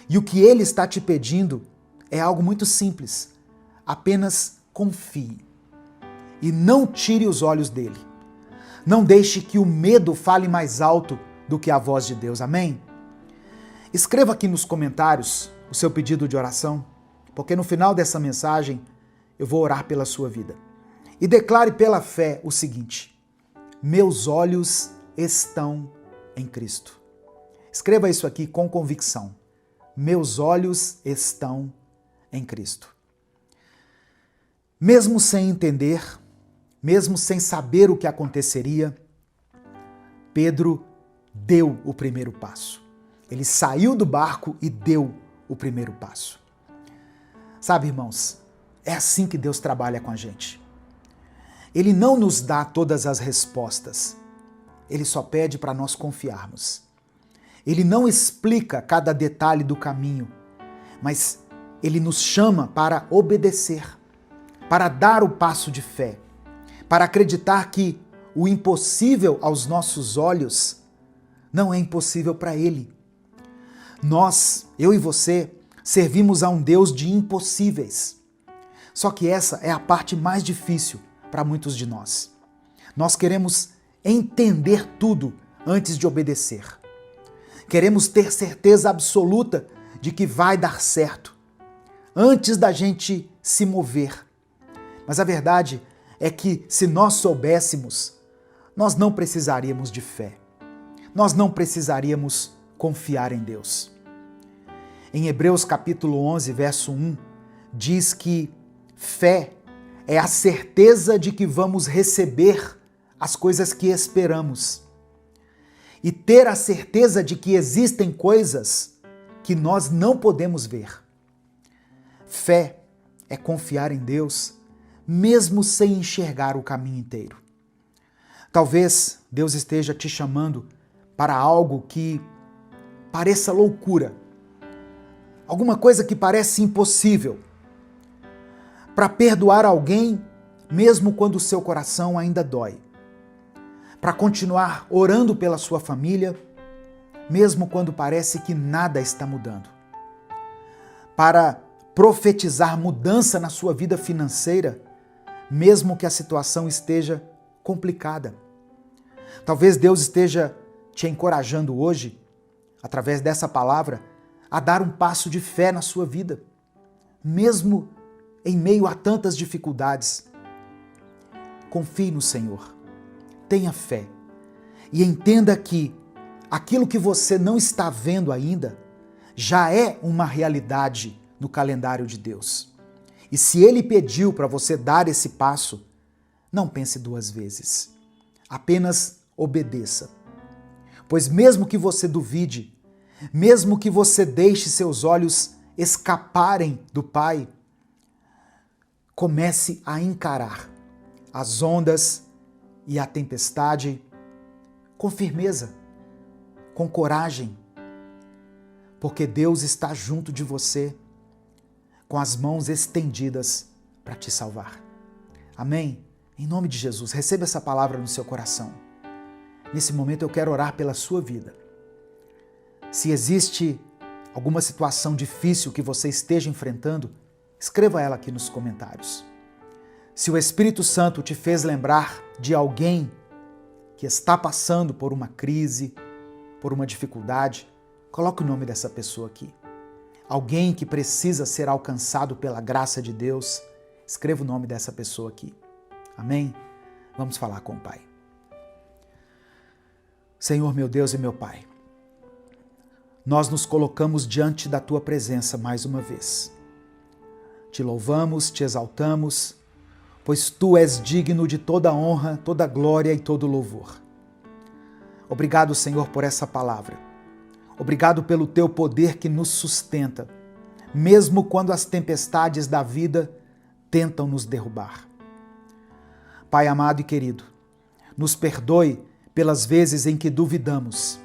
E o que Ele está te pedindo é algo muito simples. Apenas confie. E não tire os olhos dele. Não deixe que o medo fale mais alto do que a voz de Deus. Amém? Escreva aqui nos comentários o seu pedido de oração, porque no final dessa mensagem eu vou orar pela sua vida. E declare pela fé o seguinte: meus olhos estão em Cristo. Escreva isso aqui com convicção. Meus olhos estão em Cristo. Mesmo sem entender, mesmo sem saber o que aconteceria, Pedro deu o primeiro passo. Ele saiu do barco e deu o primeiro passo. Sabe, irmãos, é assim que Deus trabalha com a gente. Ele não nos dá todas as respostas. Ele só pede para nós confiarmos. Ele não explica cada detalhe do caminho, mas Ele nos chama para obedecer, para dar o passo de fé, para acreditar que o impossível aos nossos olhos não é impossível para Ele. Nós, eu e você, servimos a um Deus de impossíveis. Só que essa é a parte mais difícil para muitos de nós. Nós queremos entender tudo antes de obedecer. Queremos ter certeza absoluta de que vai dar certo, antes da gente se mover. Mas a verdade é que, se nós soubéssemos, nós não precisaríamos de fé. Nós não precisaríamos confiar em Deus. Em Hebreus capítulo 11, verso 1, diz que fé é a certeza de que vamos receber as coisas que esperamos. E ter a certeza de que existem coisas que nós não podemos ver. Fé é confiar em Deus, mesmo sem enxergar o caminho inteiro. Talvez Deus esteja te chamando para algo que pareça loucura, alguma coisa que parece impossível, para perdoar alguém, mesmo quando o seu coração ainda dói, para continuar orando pela sua família, mesmo quando parece que nada está mudando. para profetizar mudança na sua vida financeira, mesmo que a situação esteja complicada. Talvez Deus esteja te encorajando hoje, através dessa palavra, a dar um passo de fé na sua vida, mesmo em meio a tantas dificuldades. Confie no Senhor, tenha fé e entenda que aquilo que você não está vendo ainda já é uma realidade no calendário de Deus. E se Ele pediu para você dar esse passo, não pense duas vezes. Apenas obedeça. Pois mesmo que você duvide, mesmo que você deixe seus olhos escaparem do Pai, comece a encarar as ondas e a tempestade com firmeza, com coragem, porque Deus está junto de você, com as mãos estendidas para te salvar. Amém? Em nome de Jesus, receba essa palavra no seu coração. Nesse momento eu quero orar pela sua vida. Se existe alguma situação difícil que você esteja enfrentando, escreva ela aqui nos comentários. Se o Espírito Santo te fez lembrar de alguém que está passando por uma crise, por uma dificuldade, coloque o nome dessa pessoa aqui. Alguém que precisa ser alcançado pela graça de Deus, escreva o nome dessa pessoa aqui. Amém? Vamos falar com o Pai. Senhor, meu Deus e meu Pai, nós nos colocamos diante da Tua presença mais uma vez. Te louvamos, te exaltamos, pois Tu és digno de toda honra, toda glória e todo louvor. Obrigado, Senhor, por essa palavra. Obrigado pelo Teu poder que nos sustenta, mesmo quando as tempestades da vida tentam nos derrubar. Pai amado e querido, nos perdoe pelas vezes em que duvidamos,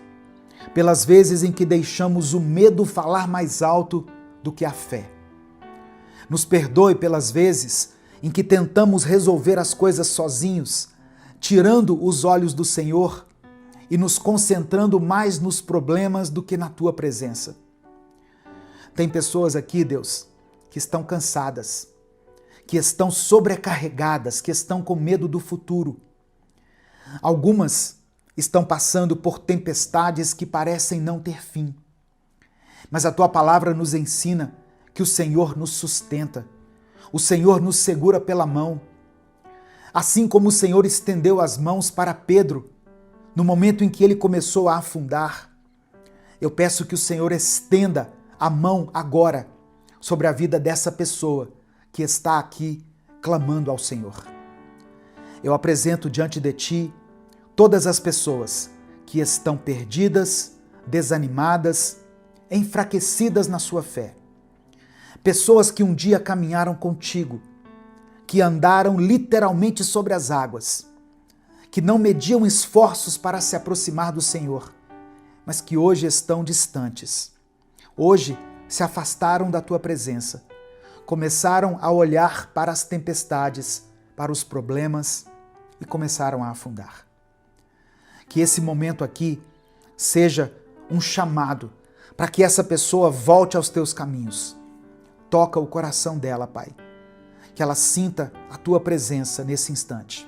pelas vezes em que deixamos o medo falar mais alto do que a fé. Nos perdoe pelas vezes em que tentamos resolver as coisas sozinhos, tirando os olhos do Senhor e nos concentrando mais nos problemas do que na Tua presença. Tem pessoas aqui, Deus, que estão cansadas, que estão sobrecarregadas, que estão com medo do futuro. Algumas estão passando por tempestades que parecem não ter fim. Mas a Tua palavra nos ensina que o Senhor nos sustenta, o Senhor nos segura pela mão. Assim como o Senhor estendeu as mãos para Pedro, no momento em que ele começou a afundar, eu peço que o Senhor estenda a mão agora sobre a vida dessa pessoa que está aqui clamando ao Senhor. Eu apresento diante de Ti todas as pessoas que estão perdidas, desanimadas, enfraquecidas na sua fé. Pessoas que um dia caminharam contigo, que andaram literalmente sobre as águas, que não mediam esforços para se aproximar do Senhor, mas que hoje estão distantes. Hoje se afastaram da Tua presença, começaram a olhar para as tempestades, para os problemas e começaram a afundar. Que esse momento aqui seja um chamado para que essa pessoa volte aos Teus caminhos. Toca o coração dela, Pai, que ela sinta a Tua presença nesse instante.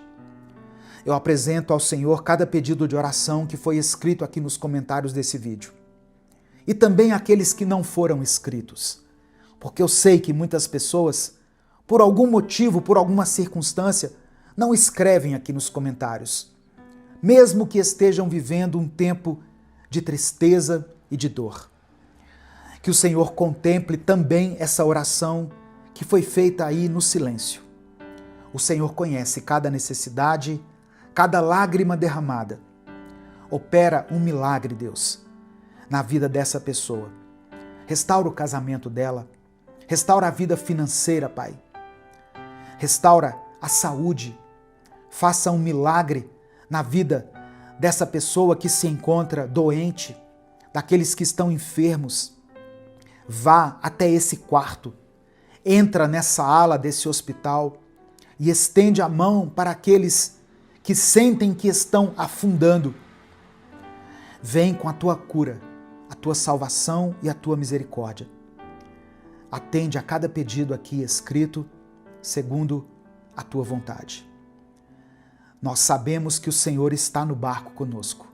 Eu apresento ao Senhor cada pedido de oração que foi escrito aqui nos comentários desse vídeo. E também aqueles que não foram escritos, porque eu sei que muitas pessoas, por algum motivo, por alguma circunstância, não escrevem aqui nos comentários, mesmo que estejam vivendo um tempo de tristeza e de dor. Que o Senhor contemple também essa oração que foi feita aí no silêncio. O Senhor conhece cada necessidade, cada lágrima derramada. Opera um milagre, Deus, na vida dessa pessoa. Restaura o casamento dela, restaura a vida financeira, Pai. Restaura a saúde. Faça um milagre na vida dessa pessoa que se encontra doente, daqueles que estão enfermos. Vá até esse quarto, entra nessa ala desse hospital e estende a mão para aqueles que sentem que estão afundando. Vem com a Tua cura, a Tua salvação e a Tua misericórdia. atende a cada pedido aqui escrito, segundo a tua vontade. Nós sabemos que o Senhor está no barco conosco.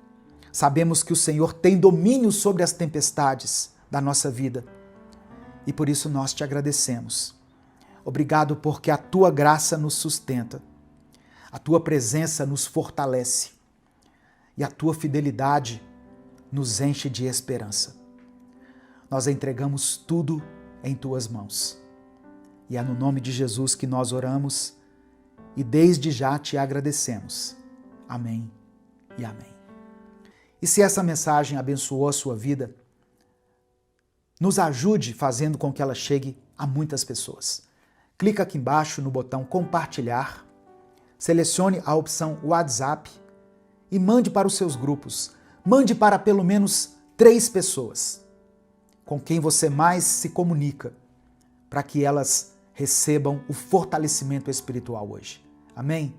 Sabemos que o Senhor tem domínio sobre as tempestades da nossa vida. E por isso nós te agradecemos. Obrigado porque a tua graça nos sustenta. A tua presença nos fortalece. E a tua fidelidade nos enche de esperança. Nós entregamos tudo em tuas mãos. E é no nome de Jesus que nós oramos e desde já te agradecemos. Amém e amém. E se essa mensagem abençoou a sua vida, nos ajude fazendo com que ela chegue a muitas pessoas. Clica aqui embaixo no botão compartilhar, selecione a opção WhatsApp e mande para os seus grupos. Mande para pelo menos 3 pessoas com quem você mais se comunica, para que elas recebam o fortalecimento espiritual hoje. Amém?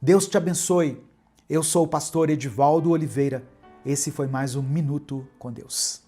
Deus te abençoe. Eu sou o pastor Edivaldo Oliveira. Esse foi mais um Minuto com Deus.